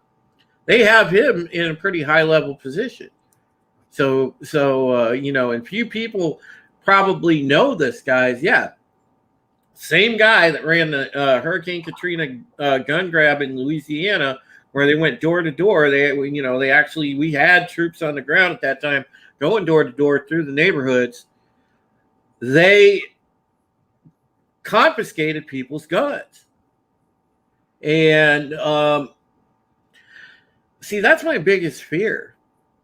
They have him in a pretty high level position. So and few people probably know this guy's. Yeah, same guy that ran the Hurricane Katrina gun grab in Louisiana, where they went door to door. We had troops on the ground at that time going door to door through the neighborhoods. They confiscated people's guns. And see, that's my biggest fear.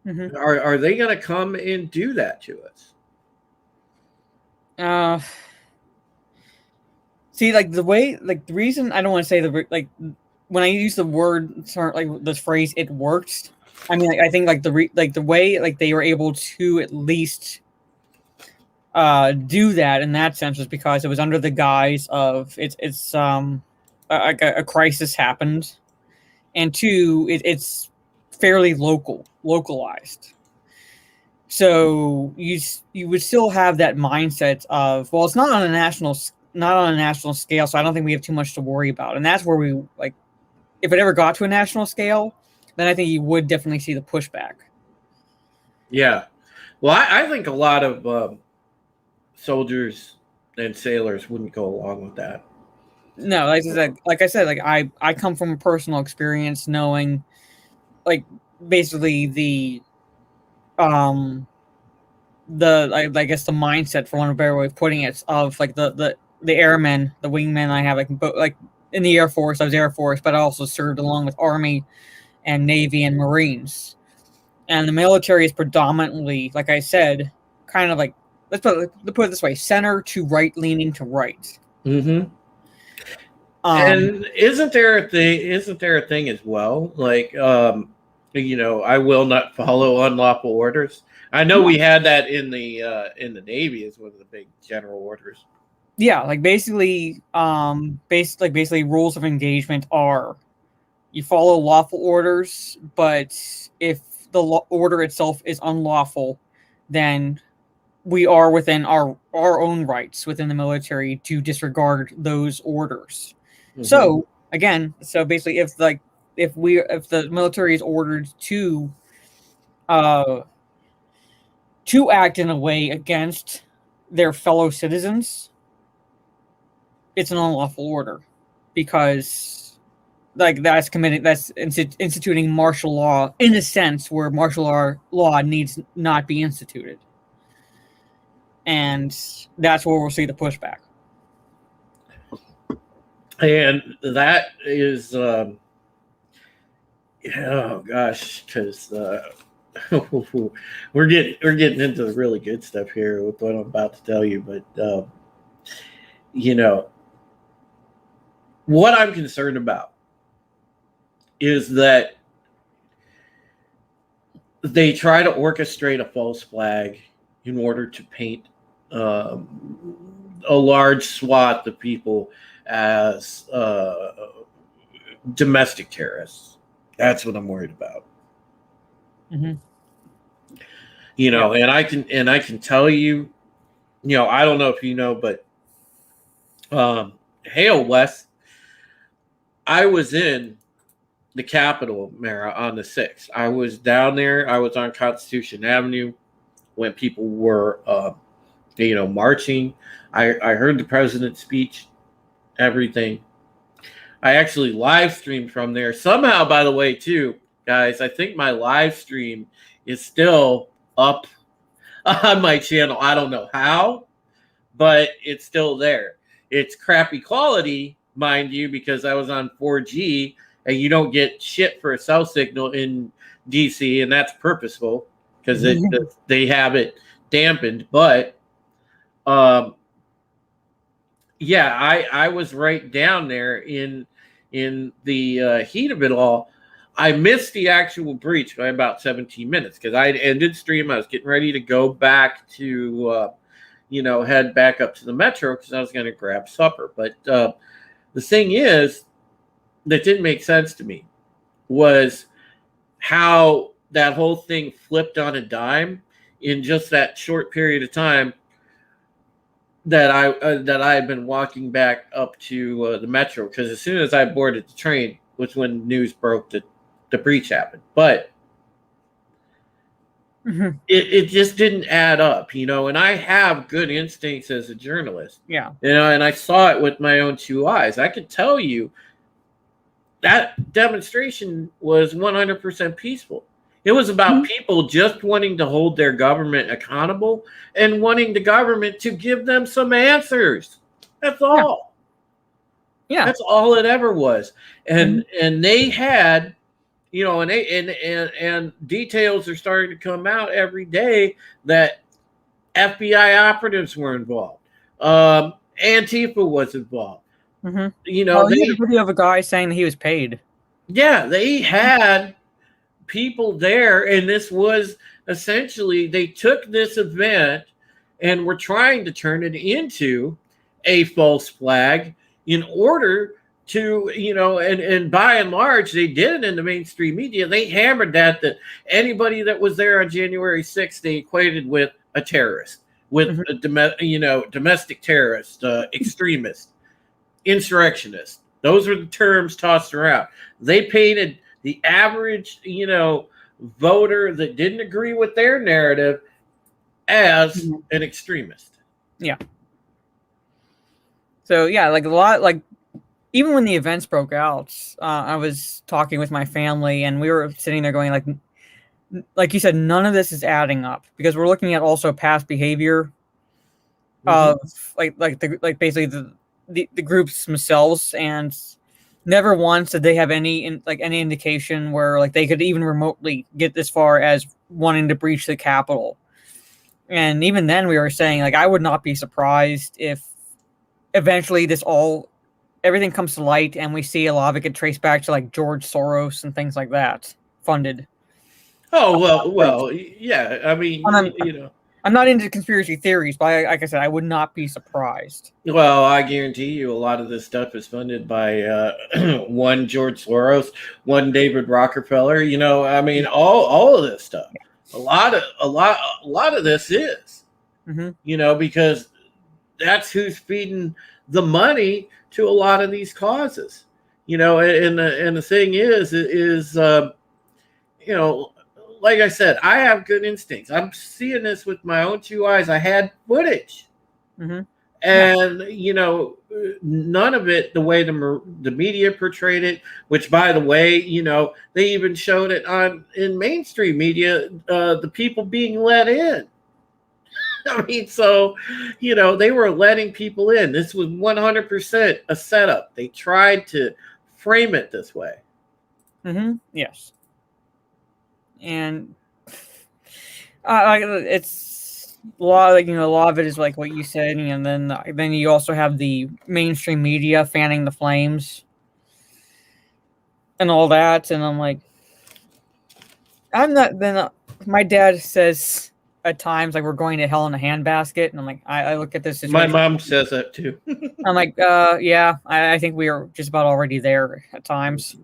Mm-hmm. Are they going to come and do that to us? See, like the reason I don't want to say when I use the word like this phrase, it works. I mean, I think the way they were able to at least do that in that sense was because it was under the guise of a crisis happened, and two, it's fairly localized. So you would still have that mindset of, well, it's not on a national scale, so I don't think we have too much to worry about. And that's where we if it ever got to a national scale, then I think you would definitely see the pushback. Yeah, well, I think a lot of soldiers and sailors wouldn't go along with that. No, like I said, I come from a personal experience knowing, basically the I guess the mindset, for one of a better way of putting it, of the airmen, the wingmen I have, in the Air Force. I was Air Force, but I also served along with Army and Navy and Marines. And the military is predominantly, like I said, kind of let's put it this way: center to right, leaning to right. Mm-hmm. And isn't there a thing as well? I will not follow unlawful orders. I know we had that in the Navy as one of the big general orders. Yeah, basically rules of engagement are you follow lawful orders, but if the order itself is unlawful, then we are within our own rights within the military to disregard those orders. Mm-hmm. So again, basically, if the military is ordered to act in a way against their fellow citizens, it's an unlawful order, because that's instituting martial law in a sense where martial law needs not be instituted. And that's where we'll see the pushback. And that is, oh gosh, because we're getting into the really good stuff here with what I'm about to tell you. But what I'm concerned about is that they try to orchestrate a false flag in order to paint a large swath of people as domestic terrorists. That's what I'm worried about. Mm-hmm. And I can tell you, I don't know if you know, but hail Wes, I was in the Capitol, Mara, on the 6th. I was down there. I was on Constitution Avenue when people were, marching. I heard the president's speech, everything. I actually live streamed from there. Somehow, by the way, too, guys, I think my live stream is still up on my channel. I don't know how, but it's still there. It's crappy quality, mind you, because I was on 4G, and you don't get shit for a cell signal in DC, and that's purposeful because they have it dampened. But I was right down there in the heat of it all. I missed the actual breach by about 17 minutes because I ended stream. I was getting ready to go back to head back up to the metro because I was going to grab supper. But the thing is that didn't make sense to me was how that whole thing flipped on a dime in just that short period of time that I had been walking back up to the metro, because as soon as I boarded the train was when news broke that the breach happened. But it just didn't add up, and I have good instincts as a journalist. Yeah. And I saw it with my own two eyes. I could tell you that demonstration was 100% peaceful. It was about people just wanting to hold their government accountable and wanting the government to give them some answers. That's all. Yeah. That's all it ever was. And they had, and details are starting to come out every day that FBI operatives were involved. Antifa was involved. Well, he had a video of a guy saying that he was paid. Yeah, they had people there, and this was essentially, they took this event and were trying to turn it into a false flag in order to, and by and large, they did it in the mainstream media. They hammered that anybody that was there on January 6th, they equated with a terrorist, with a domestic terrorist, extremist, insurrectionist. Those are the terms tossed around. They painted the average, voter that didn't agree with their narrative as an extremist. Yeah. So yeah, like a lot, like even when the events broke out, I was talking with my family, and we were sitting there going, like you said, none of this is adding up, because we're looking at also past behavior of basically the groups themselves, and never once did they have any indication where like they could even remotely get this far as wanting to breach the Capitol. And even then, we were saying, like, I would not be surprised if eventually everything comes to light and we see a lot of it get traced back to like George Soros and things like that, funded. Oh, well, yeah. I mean, I'm not into conspiracy theories, but like I said, I would not be surprised. Well, I guarantee you a lot of this stuff is funded by one George Soros, one David Rockefeller. I mean, all of this stuff. A lot of this is, because that's who's feeding the money to a lot of these causes. And the thing is, like I said, I have good instincts. I'm seeing this with my own two eyes. I had footage. And, none of it the way the media portrayed it, which, by the way, they even showed it in mainstream media, the people being let in. I mean, so, they were letting people in. This was 100% a setup. They tried to frame it this way. Yes. And it's a lot of it is like what you said, and then you also have the mainstream media fanning the flames and all that. And I'm like, my dad says at times, like, we're going to hell in a handbasket, and I'm like, I look at this situation. My mom says that too. I'm like, yeah, I think we are just about already there at times.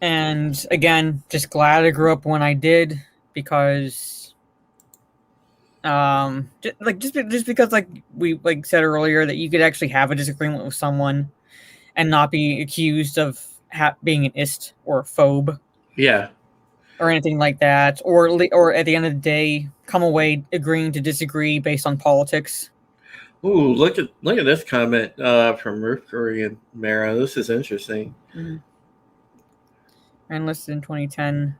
And again, just glad I grew up when I did, because just because like we said earlier, that you could actually have a disagreement with someone and not be accused of being an ist or a phobe. Yeah. Or anything like that, or at the end of the day, come away agreeing to disagree based on politics. Ooh, look at this comment from Ruth Korean Mara. This is interesting. Enlisted in 2010.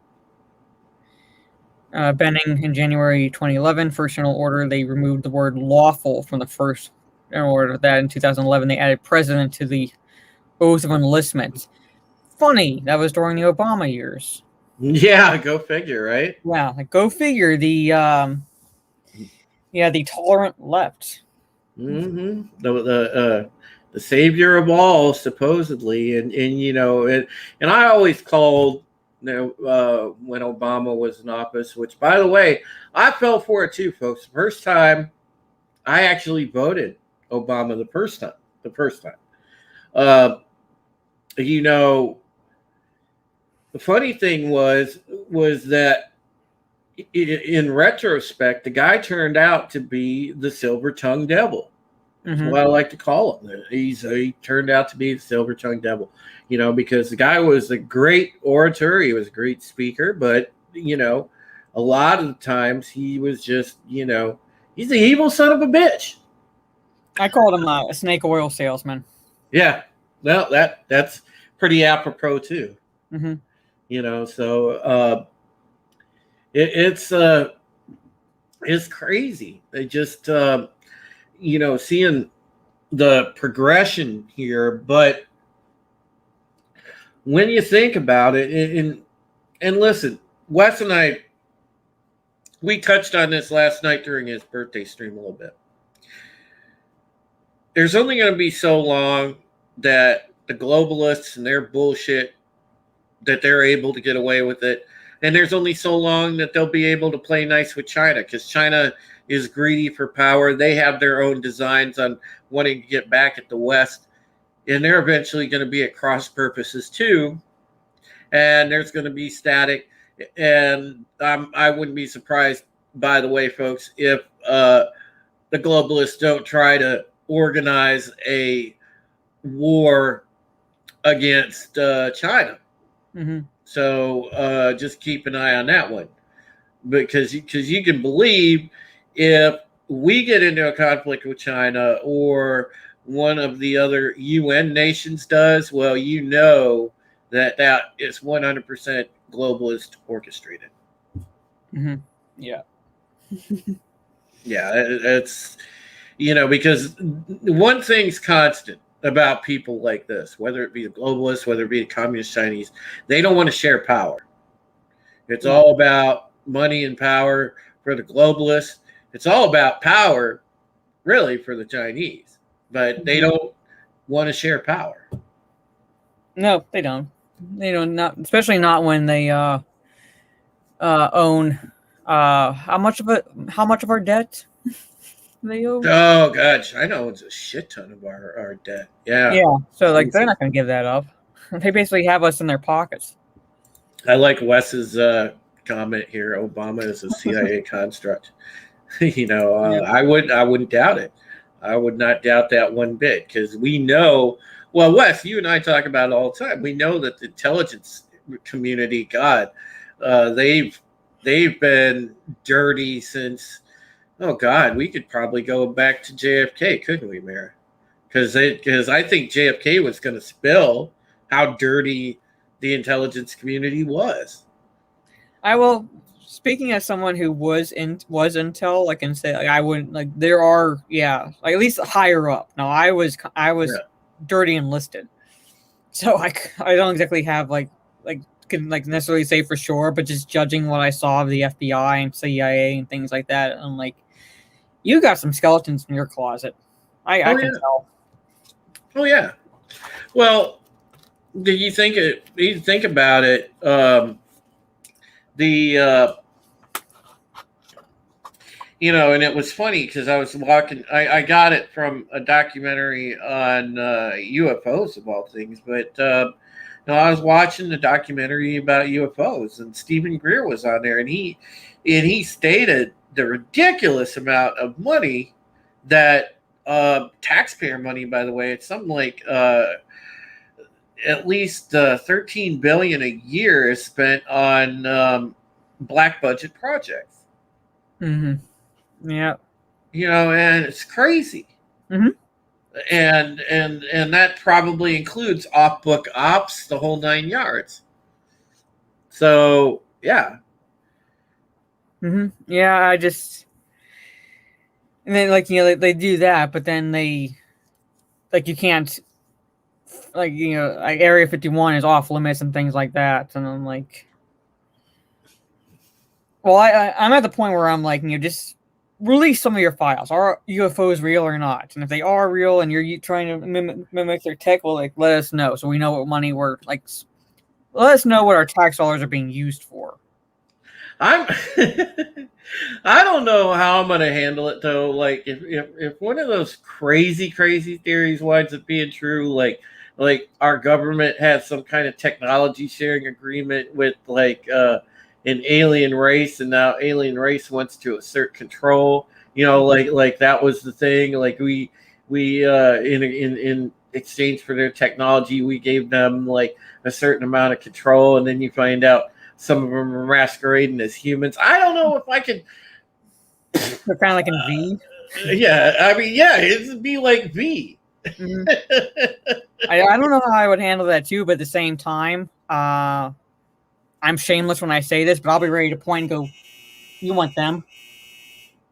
Benning in January 2011, first general order, they removed the word lawful from the first general order. That in 2011, they added president to the oath of enlistment. Funny, that was during the Obama years. Yeah, go figure, right? Yeah, like go figure. The tolerant left. The savior of all, supposedly, and I always called, when Obama was in office, which, by the way, I fell for it too, folks. The first time I actually voted Obama, the first time. The funny thing was that in retrospect, the guy turned out to be the silver-tongued devil. That's what I like to call him. He turned out to be the silver-tongued devil, because the guy was a great orator. He was a great speaker, but, a lot of the times he was just, he's an evil son of a bitch. I called him a snake oil salesman. Yeah. Well, that's pretty apropos too. Mm-hmm. So it's crazy. They just seeing the progression here, but when you think about it, and listen, Wes and I, we touched on this last night during his birthday stream a little bit. There's only going to be so long that the globalists and their bullshit, that they're able to get away with it. And there's only so long that they'll be able to play nice with China, because China is greedy for power. They have their own designs on wanting to get back at the West. And they're eventually going to be at cross purposes too. And there's going to be static. And I wouldn't be surprised, by the way, folks, if the globalists don't try to organize a war against China. Mm-hmm. So just keep an eye on that one, because you can believe if we get into a conflict with China, or one of the other UN nations does, well, that is 100% globalist orchestrated. Mm-hmm. Yeah. Yeah, it's because one thing's constant about people like this, whether it be the globalists, whether it be the communist Chinese, they don't want to share power. It's all about money and power for the globalists. It's all about power, really, for the Chinese, but they don't want to share power. No, they don't. They don't. Not especially not when they own how much of our debt they owe. Oh God, China owns a shit ton of our debt. Yeah. Yeah. So they're not going to give that up. They basically have us in their pockets. I like Wes's comment here. Obama is a CIA construct. I wouldn't doubt it. I would not doubt that one bit, because we know. Well, Wes, you and I talk about it all the time. We know that the intelligence community, God, they've been dirty since. Oh God, we could probably go back to JFK, couldn't we, Mara? Because I think JFK was going to spill how dirty the intelligence community was. I will. Speaking as someone who was intel, I can say I wouldn't there are at least higher up. Now I was dirty enlisted, so I don't exactly have can necessarily say for sure, but just judging what I saw of the FBI and CIA and things like that, I'm like, you got some skeletons in your closet. I can tell. Oh yeah. Well, did you think about it? And it was funny because I was walking. I got it from a documentary on UFOs of all things, but I was watching the documentary about UFOs, and Stephen Greer was on there, and he stated the ridiculous amount of money that taxpayer money, by the way, it's something like at least $13 billion a year is spent on black budget projects. Mm-hmm. Yeah. And it's crazy. Mm-hmm. And that probably includes off-book ops, the whole 9 yards. So, yeah. Mm-hmm. Yeah, and then they do that, but then they you can't Area 51 is off limits and things like that, and I'm like, well, I'm at the point where I'm like, just release some of your files. Are UFOs real or not? And if they are real and you're trying to mimic their tech, well, let us know so we know what money let us know what our tax dollars are being used for. I don't know how I'm gonna handle it though. Like if one of those crazy theories winds up being true, like our government has some kind of technology sharing agreement with an alien race, and now alien race wants to assert control. Like that was the thing. Like we in exchange for their technology, we gave them like a certain amount of control, and then you find out some of them are masquerading as humans. I don't know if I could. They're kind of like in V. Yeah, I mean, yeah, it'd be like V. Mhm. I don't know how I would handle that too, but at the same time, I'm shameless when I say this, but I'll be ready to point and go, "You want them?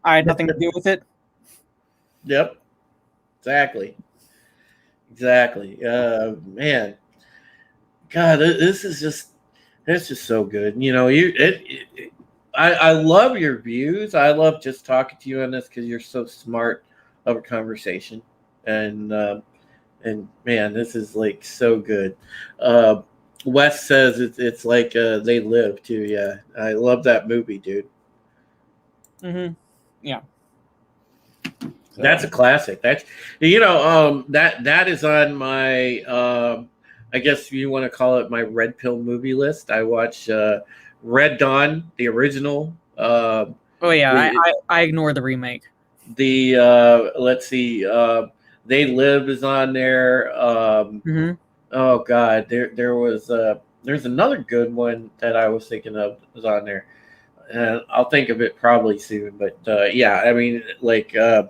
I had nothing to do with it." Yep. Exactly. Exactly. Man, God, this is just it's just so good. You know, I love your views. I love just talking to you on this because you're so smart of a conversation, and and man, this is like so good. Uh, Wes says it's like They Live too. Yeah, I love that movie, dude. Mm-hmm. Yeah. That's So a classic. That's that is on my I guess you want to call it my red pill movie list. I watch Red Dawn, the original. oh yeah, The I ignore the remake. let's see, They Live is on there. Mm-hmm. Oh God, there was there's another good one that I was thinking of was on there, and I'll think of it probably soon. But yeah, I mean like. Uh,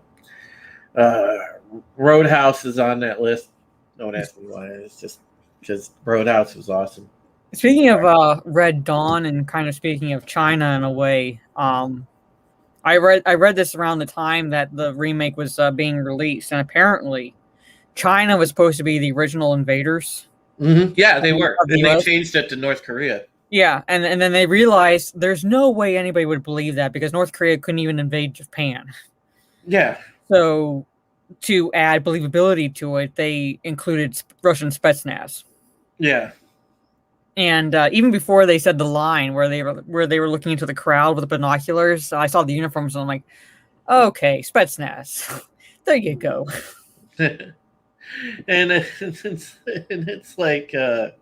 Roadhouse is on that list. Don't ask me why. It's just because Roadhouse was awesome. Speaking of Red Dawn and kind of speaking of China in a way, I read this around the time that the remake was being released, and apparently China was supposed to be the original invaders Mm-hmm. Yeah, of they the, were, of the and they U.S. changed it to North Korea. Yeah, and then they realized there's no way anybody would believe that because North Korea couldn't even invade Japan. Yeah, So to add believability to it, they included Russian Spetsnaz. yeah, And even before they said the line where they were looking into the crowd with the binoculars, I saw the uniforms and I'm like, okay, Spetsnaz. There you go. and it's like it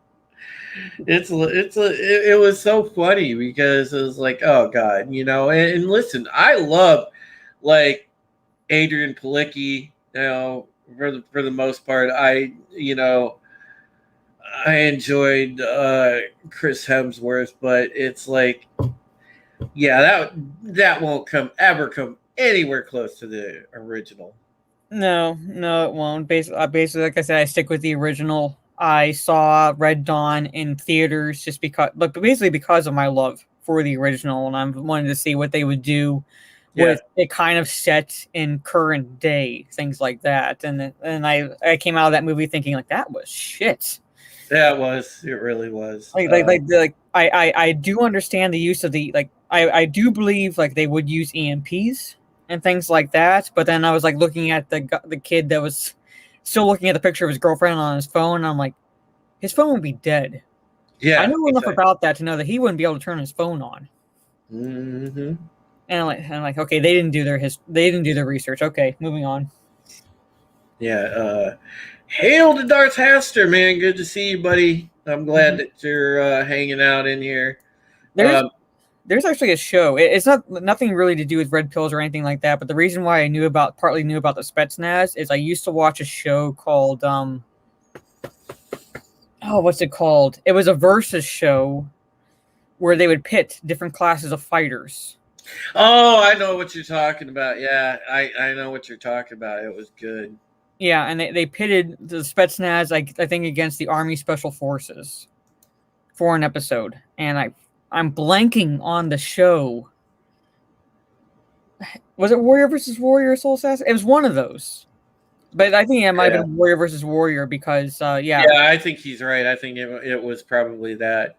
was so funny because it was like, oh God, and listen, I love like Adrian Palicki, for the most part. I enjoyed Chris Hemsworth, but it's like, yeah, that won't ever come anywhere close to the original. No, no, it won't. Basically, like I said, I stick with the original. I saw Red Dawn in theaters just because, but basically because of my love for the original, and I wanted to see what they would do Yeah, with it kind of set in current day, things like that. And I came out of that movie thinking like that was shit. that was it. Really was. I do understand the use of I do believe like they would use EMPs and things like that, but then I was like looking at the kid that was still looking at the picture of his girlfriend on his phone, and I'm like, his phone would be dead. I Yeah, know enough exactly. about that to know that he wouldn't be able to turn his phone on. Hmm. And I'm like, okay, they didn't do their research. Okay, moving on. Yeah. Hail to Darth Haster, man. Good to see you, buddy. I'm glad Mhm. that you're hanging out in here. There's Um, there's actually a show. It's not nothing really to do with red pills or anything like that. But the reason why I partly knew about the Spetsnaz is I used to watch a show called oh, what's it called? It was a versus show where they would pit different classes of fighters. oh, I know what you're talking about. Yeah, I know what you're talking about. It was good. Yeah, and they pitted the Spetsnaz, I think, against the Army Special Forces for an episode. And I'm blanking on the show. Was it Warrior versus Warrior Soul Assassin? It was one of those. But I think it might have Yeah. been Warrior versus Warrior because yeah. Yeah, I think he's right. I think it was probably that.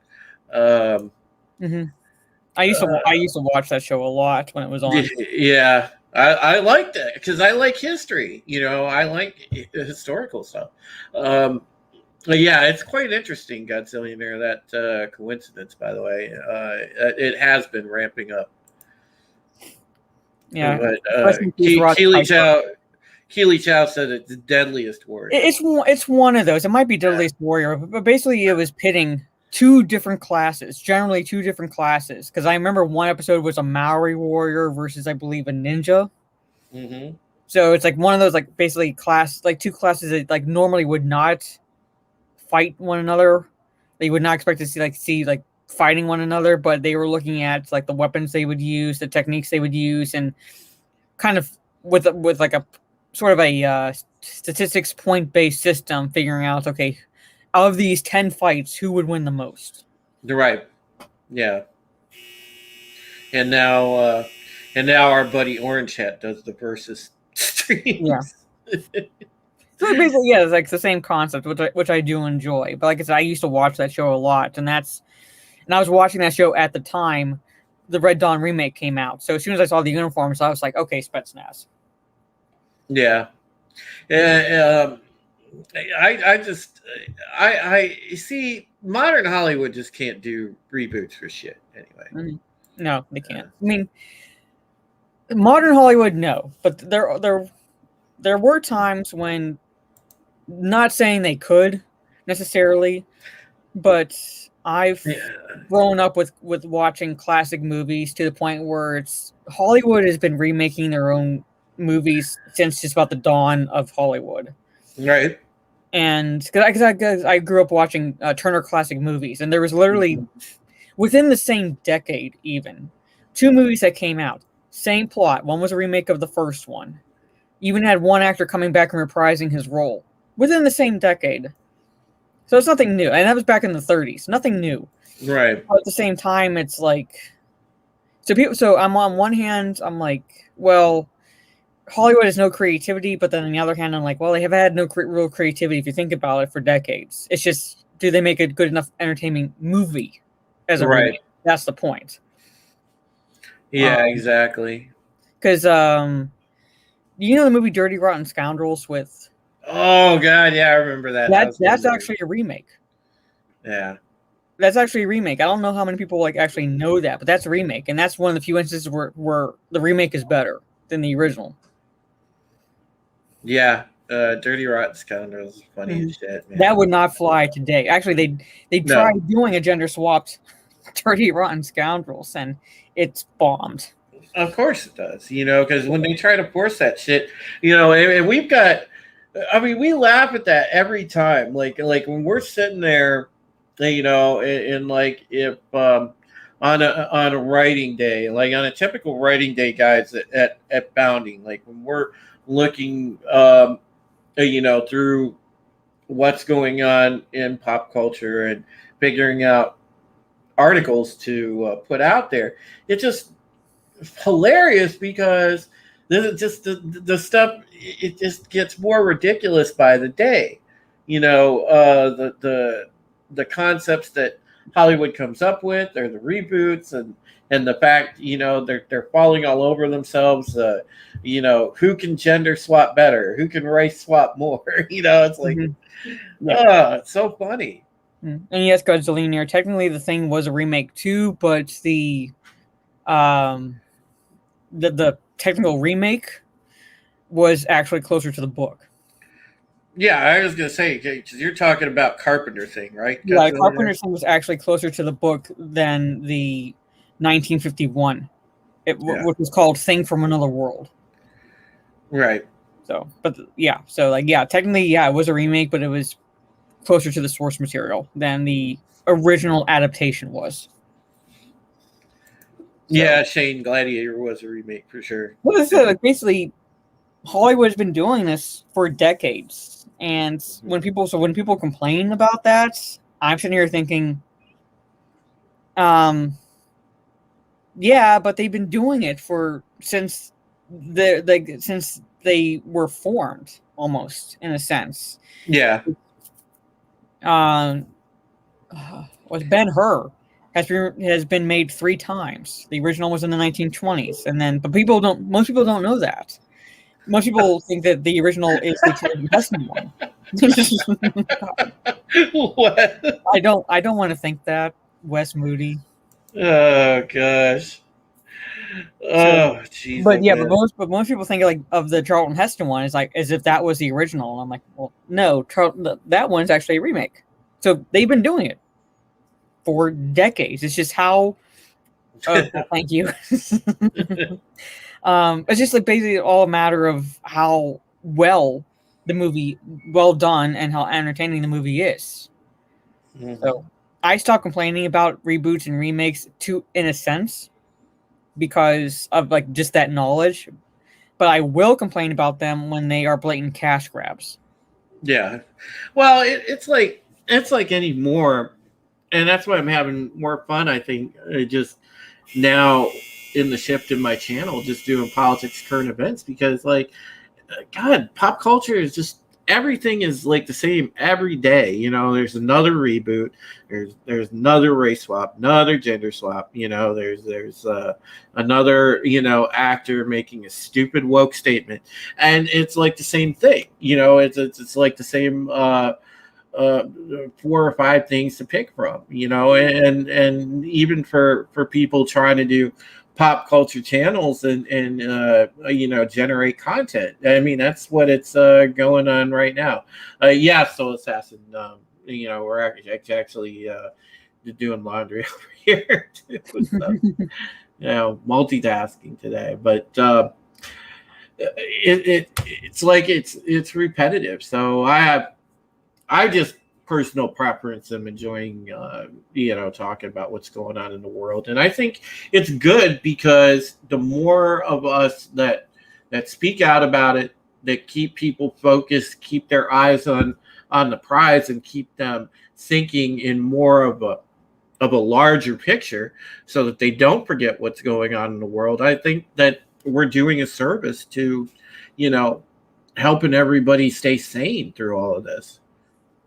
Um, Hmm. I used to watch that show a lot when it was on. yeah, I liked it because I like history. I like historical stuff. Um, but yeah, it's quite interesting, Godzillionaire. That coincidence, by the way, it has been ramping up. Yeah. But Rest in peace, Roddy Piper. Keely Chow said it's the deadliest warrior. It's one of those. It might be Deadliest Warrior, but basically it was pitting two different classes, generally two different classes. Because I remember one episode was a Maori warrior versus, I believe, a ninja. Mm-hmm. So it's like one of those like basically two classes that like normally would not fight one another. They would not expect to see fighting one another, but they were looking at like the weapons they would use, the techniques they would use, and kind of with like sort of a statistics point-based system, figuring out, okay, out of these 10 fights, who would win the most? You're right. Yeah. And now our buddy Orange Hat does the versus Yeah. streams. So basically, yeah, it's like the same concept, which I do enjoy. But like I said, I used to watch that show a lot, and I was watching that show at the time the Red Dawn remake came out. So as soon as I saw the uniforms, I was like, okay, Spetsnaz. Yeah. Yeah. I see modern Hollywood just can't do reboots for shit anyway. No, they can't. I mean, modern Hollywood, no, but there were times when, not saying they could necessarily, but I've grown up with watching classic movies to the point where Hollywood has been remaking their own movies since just about the dawn of Hollywood. Right. And because I grew up watching Turner Classic Movies, and there was literally within the same decade, even 2 movies that came out, same plot. One was a remake of the first one. Even had one actor coming back and reprising his role within the same decade. So it's nothing new, and that was back in the 30s. Nothing new, right? But at the same time, it's like so. I'm on one hand, I'm like, well, Hollywood has no creativity, but then on the other hand, I'm like, well, they have had no real creativity if you think about it for decades. It's just, do they make a good enough entertaining movie as a remake? That's the point. Yeah, exactly. Because you know the movie Dirty Rotten Scoundrels with? Oh God, yeah, I remember that. That's actually a remake. Yeah, that's actually a remake. I don't know how many people like actually know that, but that's a remake, and that's one of the few instances where the remake is better than the original. Yeah, Dirty Rotten Scoundrels is funny as shit, man. That would not fly today. Actually, they tried doing a gender swapped Dirty Rotten Scoundrels, and it's bombed. Of course it does, because when they try to force that shit, and we've got, I mean, we laugh at that every time. Like when we're sitting there, and like if on a writing day, like on a typical writing day, guys at Bounding, like when we're looking, through what's going on in pop culture and figuring out articles to put out there, it's just hilarious because this is just the stuff. It just gets more ridiculous by the day. The concepts that Hollywood comes up with, or the reboots, and the fact they're falling all over themselves. Who can gender swap better? Who can race swap more? It's like, it's so funny. And yes, Godzilla, technically the thing was a remake too, but the technical remake was actually closer to the book. Yeah, I was going to say, because you're talking about Carpenter thing, right? Yeah, Carpenter thing was actually closer to the book than the 1951, which was called Thing from Another World. Right. So, technically, it was a remake, but it was closer to the source material than the original adaptation was. Yeah, Shane Gladiator was a remake for sure. Well, basically, Hollywood's been doing this for decades, and when people complain about that, I'm sitting here thinking, yeah, but they've been doing it since they were formed, almost in a sense. Yeah. Was Ben-Hur has been made 3 times. The original was in the 1920s, but most people don't know that. Most people think that the original is the Charlton Heston one. What? I don't want to think that, Wes Moody. Oh gosh. Oh jeez. But most people think of the Charlton Heston one as if that was the original, and I'm like, well, no, that one's actually a remake. So they've been doing it for decades. It's just how. Thank you. It's just like basically all a matter of how well done and how entertaining the movie is. Mm-hmm. So I stopped complaining about reboots and remakes in a sense because of like just that knowledge. but I will complain about them when they are blatant cash grabs. Yeah. Well, it's like any more, and that's why I'm having more fun. I think just now in the shift in my channel, just doing politics, current events, because like, God, pop culture is just everything is like the same every day. You know, there's another reboot, there's another race swap, another gender swap. You know, there's another actor making a stupid woke statement, and it's like the same thing. You know, it's like the same. 4 or 5 things to pick from, and even for people trying to do pop culture channels and generate content. I mean, that's what it's going on right now. So Assassin, we're actually doing laundry over here too, so, multitasking today, but it's like it's repetitive. So I just personal preference. I'm enjoying, talking about what's going on in the world. And I think it's good because the more of us that speak out about it, that keep people focused, keep their eyes on the prize, and keep them thinking in more of a larger picture so that they don't forget what's going on in the world. I think that we're doing a service to, helping everybody stay sane through all of this.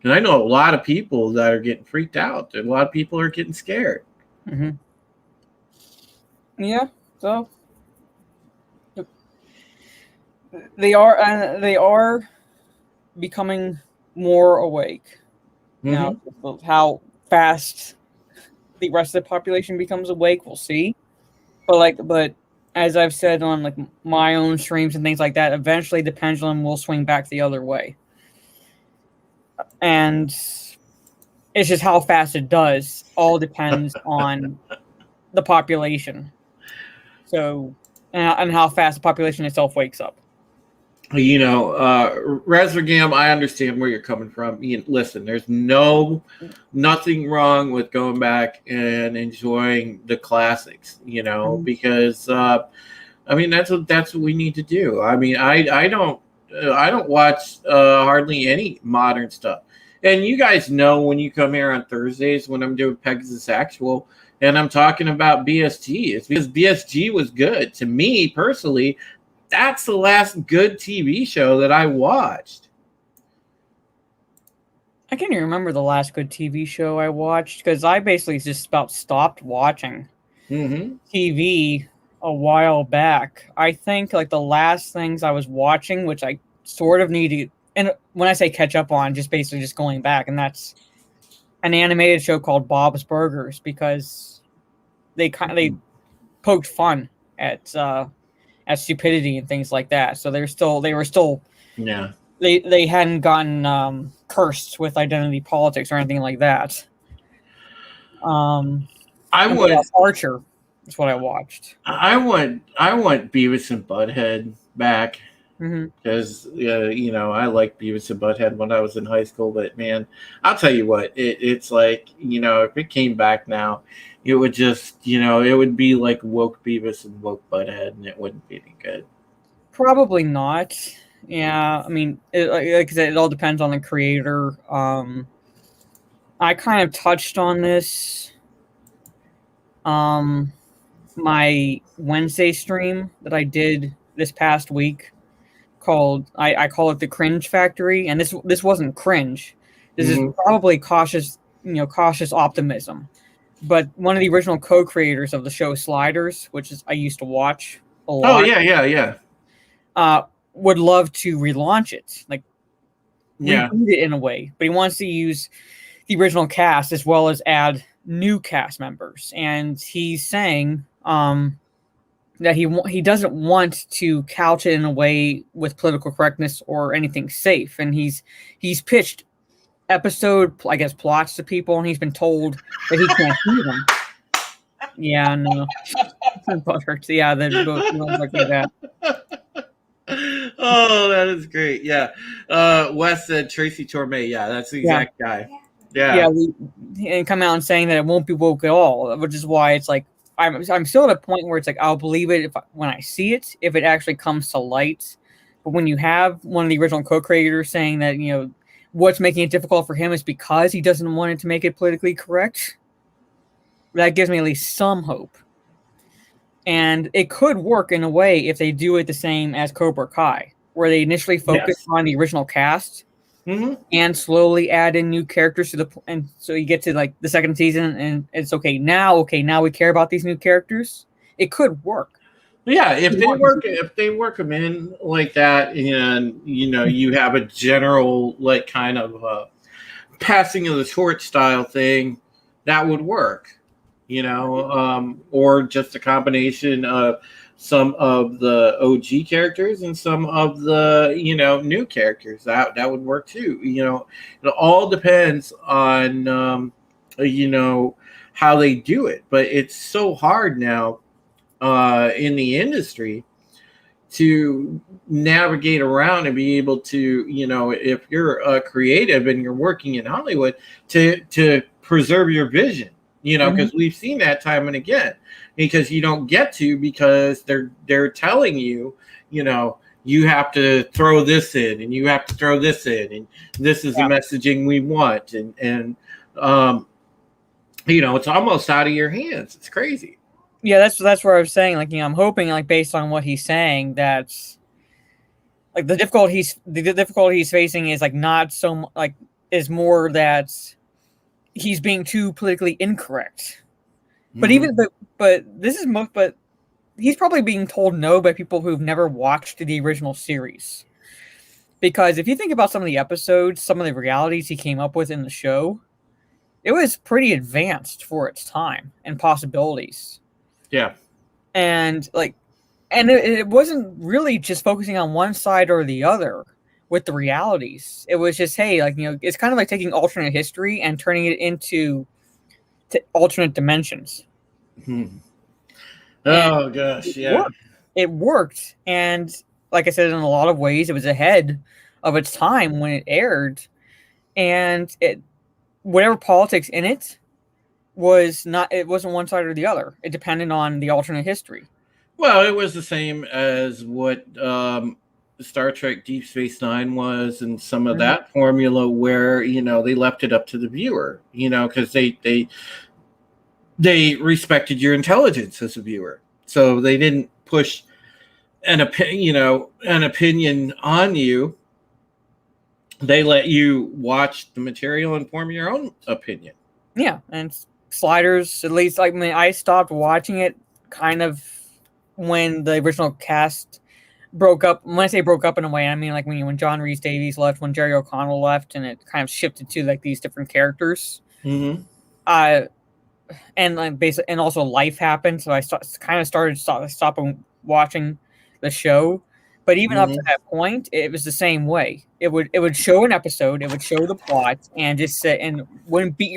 And I know a lot of people that are getting freaked out. A lot of people are getting scared. Mm-hmm. Yeah, so they are becoming more awake. Now, how fast the rest of the population becomes awake, we'll see. But as I've said on like my own streams and things like that, eventually the pendulum will swing back the other way. And it's just how fast it does all depends on the population. So, and how fast the population itself wakes up. Razorgam, I understand where you're coming from. Listen, there's nothing wrong with going back and enjoying the classics, because that's what we need to do. I mean, I don't watch hardly any modern stuff. And you guys know when you come here on Thursdays when I'm doing Pegasus Actual and I'm talking about BSG, it's because BSG was good. To me personally, that's the last good TV show that I watched. I can't even remember the last good TV show I watched because I basically just about stopped watching TV a while back. I think like the last things I was watching, which I sort of need to, and when I say catch up on, just basically just going back, and that's an animated show called Bob's Burgers, because they poked fun at stupidity and things like that. So they were still they hadn't gotten cursed with identity politics or anything like that. Archer is what I watched. I want Beavis and Butthead back. Because I liked Beavis and Butthead when I was in high school, but man, I'll tell you what, it's like, if it came back now, it would just, it would be like woke Beavis and woke Butthead, and it wouldn't be any good. Probably not. Yeah, I mean, like I said, it all depends on the creator. I kind of touched on this. My Wednesday stream that I did this past week, called I call it the Cringe Factory, and this wasn't cringe. This is probably cautious optimism. But one of the original co-creators of the show Sliders, which is I used to watch a lot. Oh yeah. Would love to relaunch it, like reboot it in a way, but he wants to use the original cast as well as add new cast members, and he's saying that he doesn't want to couch it in a way with political correctness or anything safe, and he's pitched episode, I guess, plots to people, and he's been told that he can't do them. Yeah, no. Yeah, they both like that. Oh, that is great. Yeah. Wes said Tracy Torme. Yeah, that's the exact guy. Yeah. And come out and saying that it won't be woke at all, which is why it's like I'm still at a point where it's like I'll believe it when I see it, if it actually comes to light. But when you have one of the original co-creators saying that, you know, what's making it difficult for him is because he doesn't want it to make it politically correct, that gives me at least some hope. And it could work in a way if they do it the same as Cobra Kai, where they initially focus on the original cast and slowly add in new characters and so you get to like the second season and it's okay, now we care about these new characters. It could work. Yeah, if they work them in like that, and you know, you have a general like kind of passing of the torch style thing, that would work. You know, or just a combination of some of the OG characters and some of the, you know, new characters. That would work too. You know, it all depends on you know, how they do it. But it's so hard now in the industry to navigate around and be able to, you know, if you're creative and you're working in Hollywood, to preserve your vision, you know, because we've seen that time and again, because you don't get to, because they're telling you, you know, you have to throw this in and you have to throw this in and this is the messaging we want, and you know, it's almost out of your hands. It's crazy. Yeah, that's where I was saying, like, you know, I'm hoping, like, based on what he's saying, that's like the difficulty he's facing is like not so like is more that he's being too politically incorrect. But but he's probably being told no by people who've never watched the original series. Because if you think about some of the episodes, some of the realities he came up with in the show, it was pretty advanced for its time and possibilities. Yeah. And it wasn't really just focusing on one side or the other with the realities. It was just, hey, like, you know, it's kind of like taking alternate history and turning it into alternate dimensions. Oh gosh, yeah. It worked. And like I said, in a lot of ways, it was ahead of its time when it aired. And whatever politics in it wasn't one side or the other. It depended on the alternate history. Well, it was the same as what Star Trek Deep Space Nine was, and some of that formula where, you know, they left it up to the viewer, you know, because they respected your intelligence as a viewer, so they didn't push an opinion on you. They let you watch the material and form your own opinion. Yeah, and Sliders, at least, like, I mean, I stopped watching it kind of when the original cast broke up. When I say broke up in a way, I mean like when John Rhys Davies left, when Jerry O'Connell left, and it kind of shifted to like these different characters. And like basically, and also life happened, so I started stopping watching the show. But even up to that point, it was the same way. It would show an episode, it would show the plot, and just say, and wouldn't beat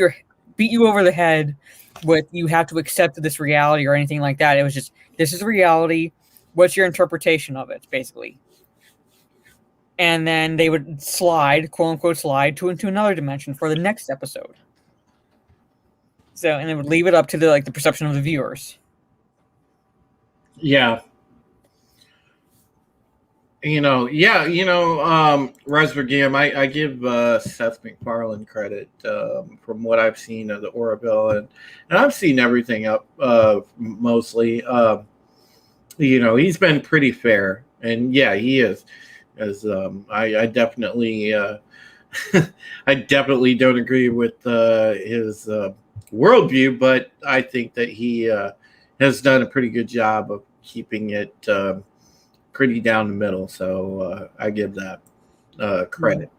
you over the head with you have to accept this reality or anything like that. It was just, this is reality. What's your interpretation of it, basically? And then they would slide, quote unquote, slide into another dimension for the next episode. So, and they would leave it up to the perception of the viewers. Yeah. Resvergam, I give Seth MacFarlane credit from what I've seen of the Orville, and I've seen everything up mostly. He's been pretty fair, and yeah, he is. As I definitely I definitely don't agree with his worldview, but I think that he has done a pretty good job of keeping it pretty down the middle, so I give that credit.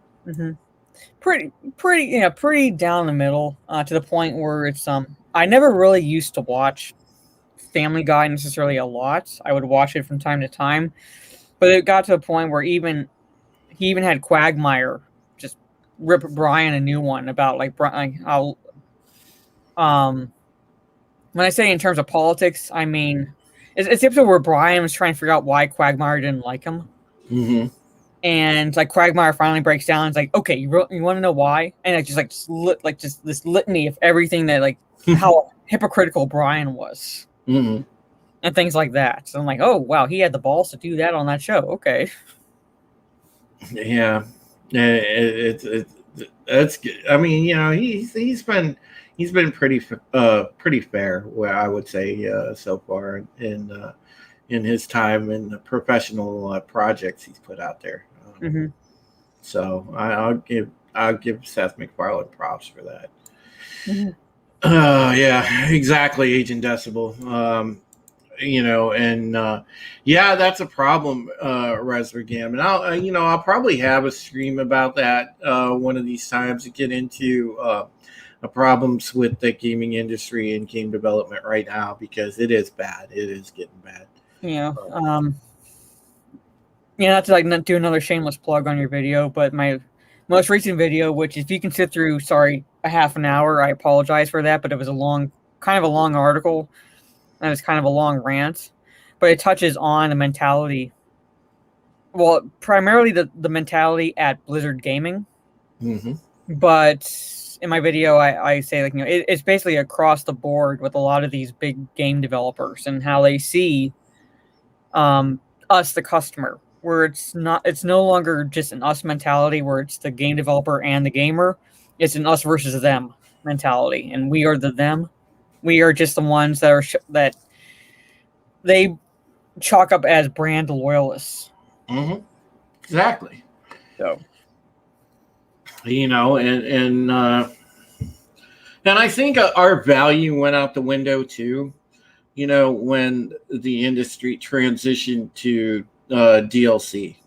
Pretty down the middle, to the point where it's I never really used to watch Family Guy necessarily a lot. I would watch it from time to time, but it got to a point where he even had Quagmire just rip Brian a new one about how when I say in terms of politics, I mean it's the episode where Brian was trying to figure out why Quagmire didn't like him. And like Quagmire finally breaks down and is like, okay, you want to know why? And it's just just this litany of everything that how hypocritical Brian was. Mm-hmm. and things like that. So I'm like, oh wow, he had the balls to do that on that show. Okay. Yeah, that's good. I mean, he's been pretty fair, where I would say so far in his time in the professional projects he's put out there. Mm-hmm. So I'll give Seth MacFarlane props for that. Mm-hmm. Yeah, exactly, Agent Decibel. And yeah, that's a problem, Resvergam, and I'll probably have a stream about that one of these times to get into the problems with the gaming industry and game development right now, because it is bad. It is getting bad. Yeah. Not to not do another shameless plug on your video, but my most recent video, which if you can sit through, a half an hour, I apologize for that, but it was kind of a long article, and it's kind of a long rant, but it touches on the mentality. Well, primarily the mentality at Blizzard Gaming, Mm-hmm. but in my video, I say it's basically across the board with a lot of these big game developers and how they see us, the customer, where it's no longer just an us mentality where it's the game developer and the gamer. It's an us versus them mentality, and we are the them. We are just the ones that that they chalk up as brand loyalists. Mm-hmm. Exactly. So, and I think our value went out the window too. When the industry transitioned to DLC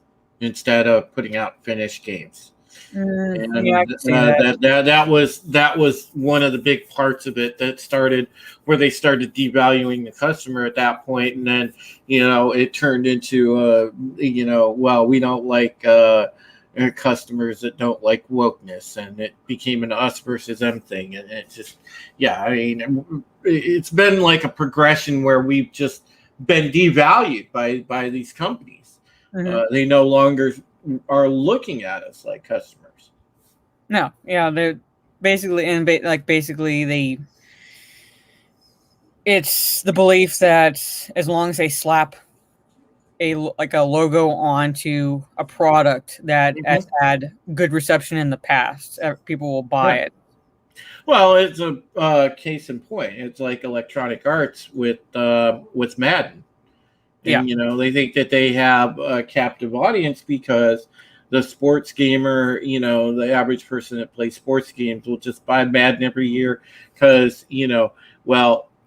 instead of putting out finished games. And yeah, I can see that. that was one of the big parts of it that started where they started devaluing the customer at that point, and then it turned into well, we don't like customers that don't like wokeness, and it became an us versus them thing, and it just it's been like a progression where we've just been devalued by these companies. Mm-hmm. They no longer are looking at us like customers. No, yeah, they're basically it's the belief that as long as they slap a logo onto a product that has had good reception in the past, people will buy it. Well, it's a case in point. It's like Electronic Arts with Madden. And, they think that they have a captive audience because the sports gamer, the average person that plays sports games will just buy Madden every year because,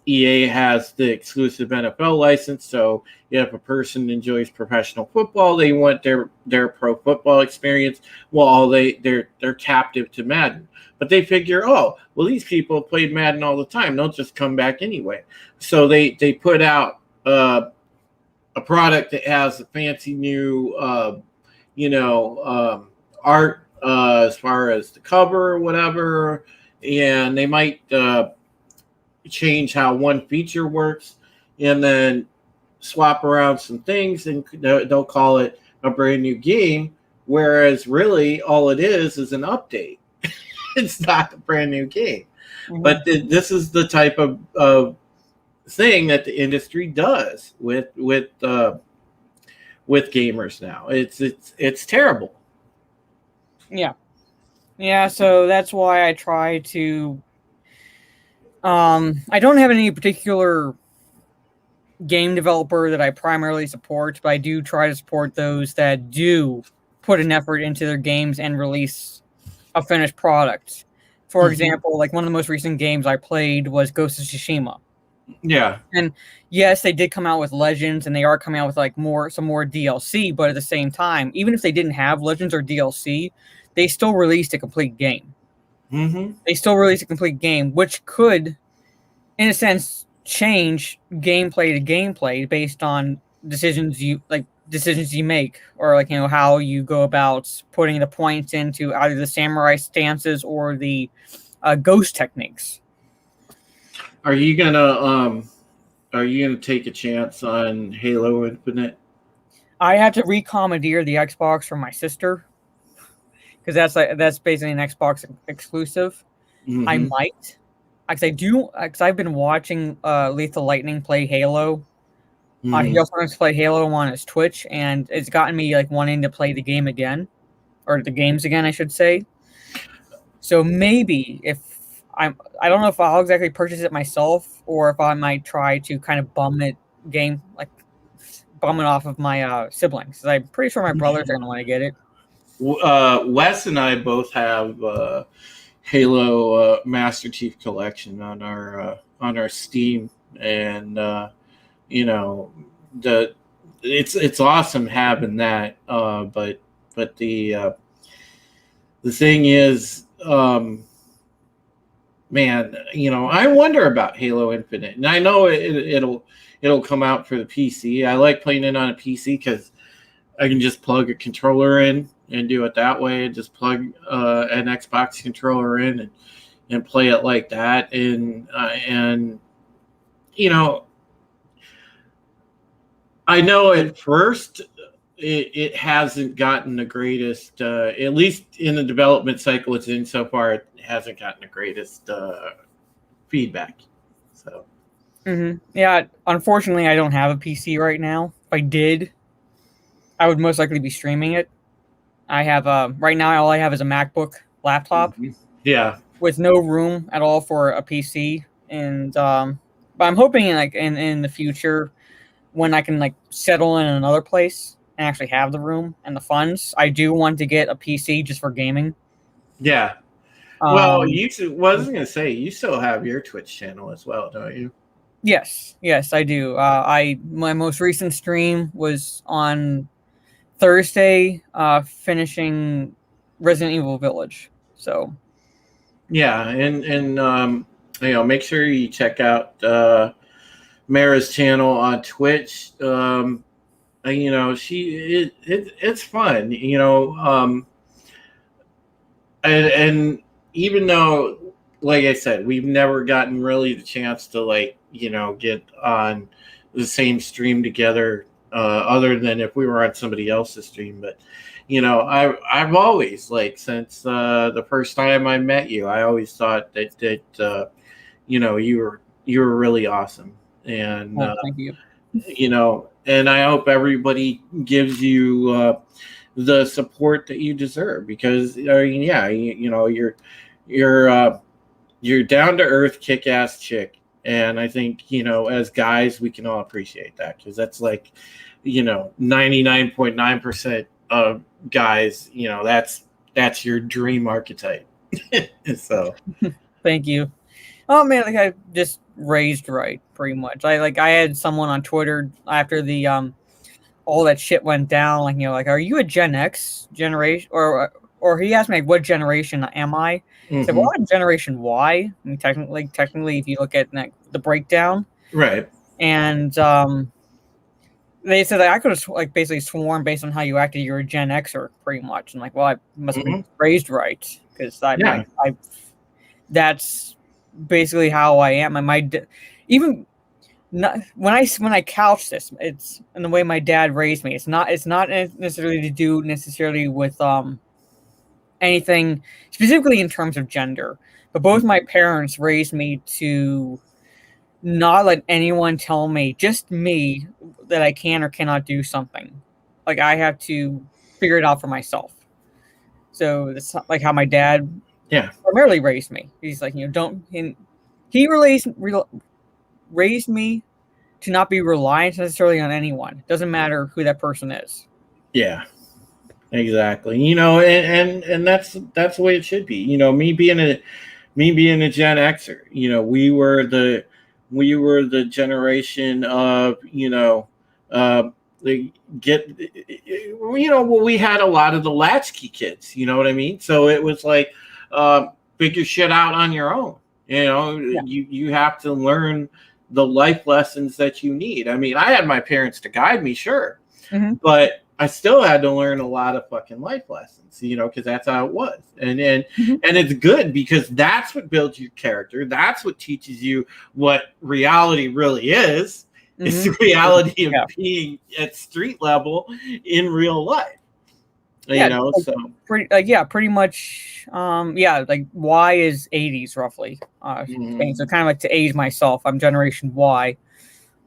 EA has the exclusive NFL license. So if a person enjoys professional football, they want their pro football experience. Well, they're captive to Madden. But they figure, oh, well, these people have played Madden all the time. They'll just come back anyway. So they put out a product that has a fancy new, art as far as the cover or whatever, and they might change how one feature works, and then swap around some things, and they'll call it a brand new game. Whereas really, all it is an update. It's not a brand new game. Mm-hmm. But this is the type of thing that the industry does with gamers now. It's terrible. Yeah. So that's why I try to. I don't have any particular game developer that I primarily support, but I do try to support those that do put an effort into their games and release a finished product. For example, like one of the most recent games I played was Ghost of Tsushima. Yeah. And yes, they did come out with Legends, and they are coming out with some more DLC, but at the same time, even if they didn't have Legends or DLC, they still released a complete game. Mm-hmm. They still released a complete game, which could, in a sense, change gameplay to gameplay based on decisions you make, or how you go about putting the points into either the samurai stances or the ghost techniques. Are you gonna take a chance on Halo Infinite? I have to recommandeer the Xbox from my sister because that's basically an Xbox exclusive. Mm-hmm. I might, because I've been watching Lethal Lightning play Halo. He Mhm. also wants to play Halo on his Twitch, and it's gotten me like wanting to play the game again, or the games again, I should say. So maybe I don't know if I'll exactly purchase it myself, or if I might try to kind of bum it off of my siblings. 'Cause I'm pretty sure my brothers are gonna want to get it. Wes and I both have Halo Master Chief Collection on our Steam, and you know the it's awesome having that. But the thing is, man, I wonder about Halo Infinite, and I know it'll come out for the PC. I like playing it on a PC because I can just plug a controller in and do it that way, and just plug an Xbox controller in and play it like that. And I know at first it hasn't gotten the greatest, at least in the development cycle it's in so far, it hasn't gotten the greatest feedback. So. Mm-hmm. Yeah, unfortunately, I don't have a PC right now. If I did, I would most likely be streaming it. I have right now all I have is a MacBook laptop. Yeah, with no room at all for a PC, and but I'm hoping in the future when I can settle in another place and actually have the room and the funds, I do want to get a PC just for gaming. Yeah. Well, I was going to say, you still have your Twitch channel as well, don't you? Yes, I do. My most recent stream was on Thursday, finishing Resident Evil Village. So yeah, and make sure you check out Mara's channel on Twitch. It's fun, and even though, like I said, we've never gotten really the chance to get on the same stream together, other than if we were on somebody else's stream. But I've always, since the first time I met you, I always thought that you were really awesome, and thank you. And I hope everybody gives you the support that you deserve, because you're down to earth, kick ass chick, and I think as guys we can all appreciate that, because that's 99.9% of guys. That's your dream archetype. So thank you. Oh man, I just raised right, pretty much. I had someone on Twitter after the all that shit went down, are you a Gen X generation, or he asked me what generation am I? I said, well, I'm Generation Y. I mean, technically, if you look at the breakdown, right, and they said that I could have basically sworn based on how you acted, you're a Gen Xer, pretty much. And well, I must have been raised right, because that's basically how I am. And even not, when I couch this, it's in the way my dad raised me. It's not necessarily to do with anything specifically in terms of gender, but both my parents raised me to not let anyone tell me, just me, that I can or cannot do something. I have to figure it out for myself. So that's how my dad primarily raised me. He's he raised me to not be reliant necessarily on anyone. It doesn't matter who that person is. Yeah, exactly. And that's the way it should be. Me being a Gen Xer, we were the generation of we had a lot of the latchkey kids, you know what I mean? So it was figure shit out on your own. You have to learn the life lessons that you need. I mean, I had my parents to guide me, sure, but I still had to learn a lot of fucking life lessons, because that's how it was. And it's good, because that's what builds your character. That's what teaches you what reality really is. It's the reality of being at street level in real life. Yeah, So pretty much. Like Y is 80s roughly. So kind of like to age myself, I'm Generation Y.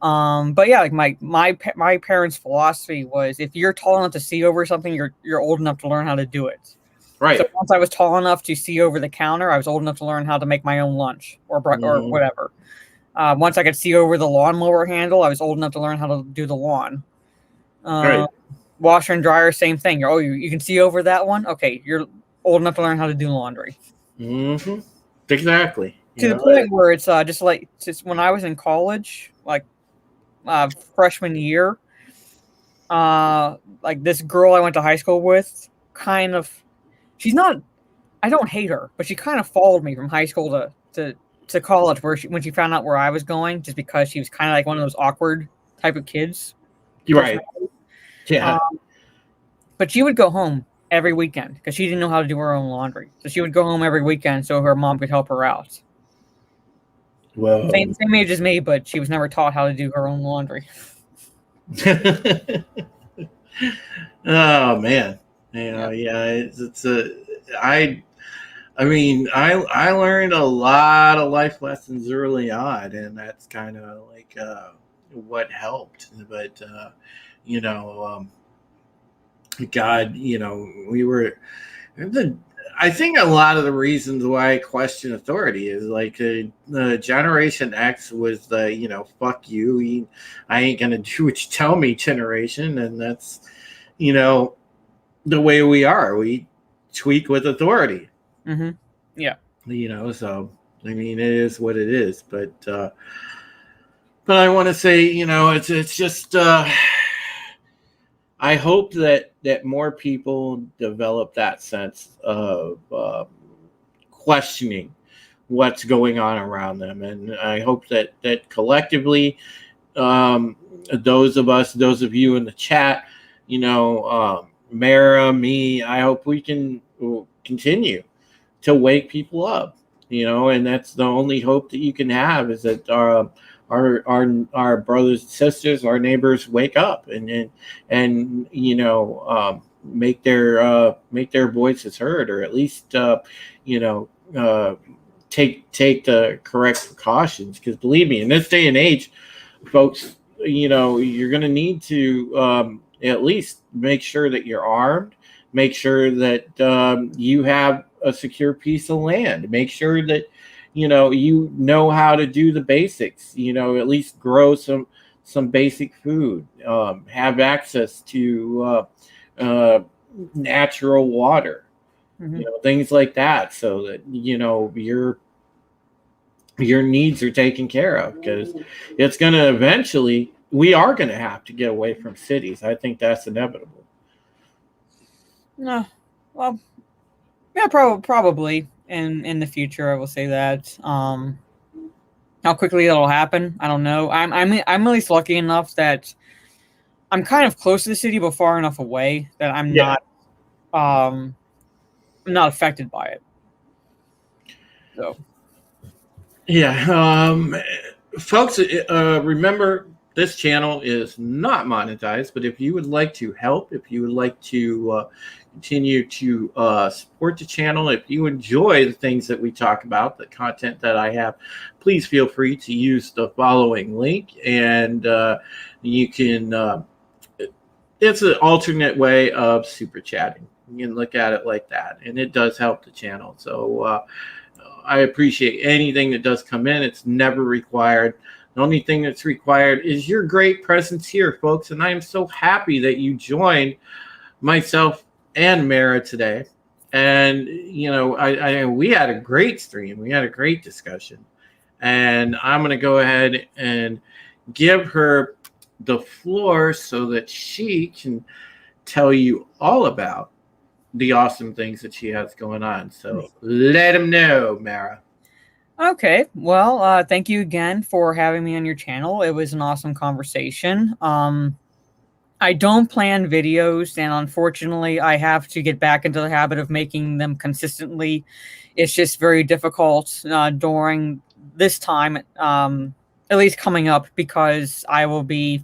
But yeah, like my parents' philosophy was, if you're tall enough to see over something, you're old enough to learn how to do it. right. So once I was tall enough to see over the counter, I was old enough to learn how to make my own lunch or whatever. Once I could see over the lawnmower handle, I was old enough to learn how to do the lawn. Right. Washer and dryer, same thing. You can see over that one. Okay, you're old enough to learn how to do laundry. Mm-hmm. Exactly. To the point where it's just when I was in college, like freshman year, like this girl I went to high school with, kind of, she's not. I don't hate her, but she kind of followed me from high school to college, when she found out where I was going, just because she was kind of like one of those awkward type of kids. You're right. Yeah. But she would go home every weekend because she didn't know how to do her own laundry. So she would go home every weekend so her mom could help her out. Well, Same age as me, but she was never taught how to do her own laundry. Oh man, it's I mean, I learned a lot of life lessons early on, and that's kind of like what helped. But God, we were I think a lot of the reasons why I question authority is like the Generation X was the fuck you, I ain't gonna do what you tell me generation, and that's the way we are. We tweak with authority. Mm-hmm. Yeah. So I mean, it is what it is. But I want to say, it's just. I hope that more people develop that sense of questioning what's going on around them, and I hope that collectively, those of you in the chat, Mara, me, I hope we can continue to wake people up, and that's the only hope that you can have, is that our brothers and sisters, our neighbors wake up and make their voices heard, or at least take the correct precautions, because believe me, in this day and age, folks, you're going to need to at least make sure that you're armed, make sure that you have a secure piece of land, make sure that you know how to do the basics, at least grow some basic food, have access to natural water, Mm-hmm. Things like that, so that your needs are taken care of, because it's going to eventually, we are going to have to get away from cities. I think that's inevitable. No, well, yeah, probably in the future, I will say that. How quickly that'll happen, I don't know. I'm at least lucky enough that I'm kind of close to the city, but far enough away that I'm not affected by it. So. Yeah, folks, remember, this channel is not monetized, but if you would like to help, if you would like to continue to support the channel, if you enjoy the things that we talk about, the content that I have, please feel free to use the following link, and you can, it's an alternate way of super chatting. You can look at it like that, and it does help the channel. So I appreciate anything that does come in. It's never required. The only thing that's required is your great presence here, folks. And I am so happy that you joined myself and Mara today. And, we had a great stream. We had a great discussion. And I'm going to go ahead and give her the floor so that she can tell you all about the awesome things that she has going on. So let them know, Mara. Okay, well, thank you again for having me on your channel. It was an awesome conversation. I don't plan videos, and unfortunately, I have to get back into the habit of making them consistently. It's just very difficult during this time, at least coming up, because I will be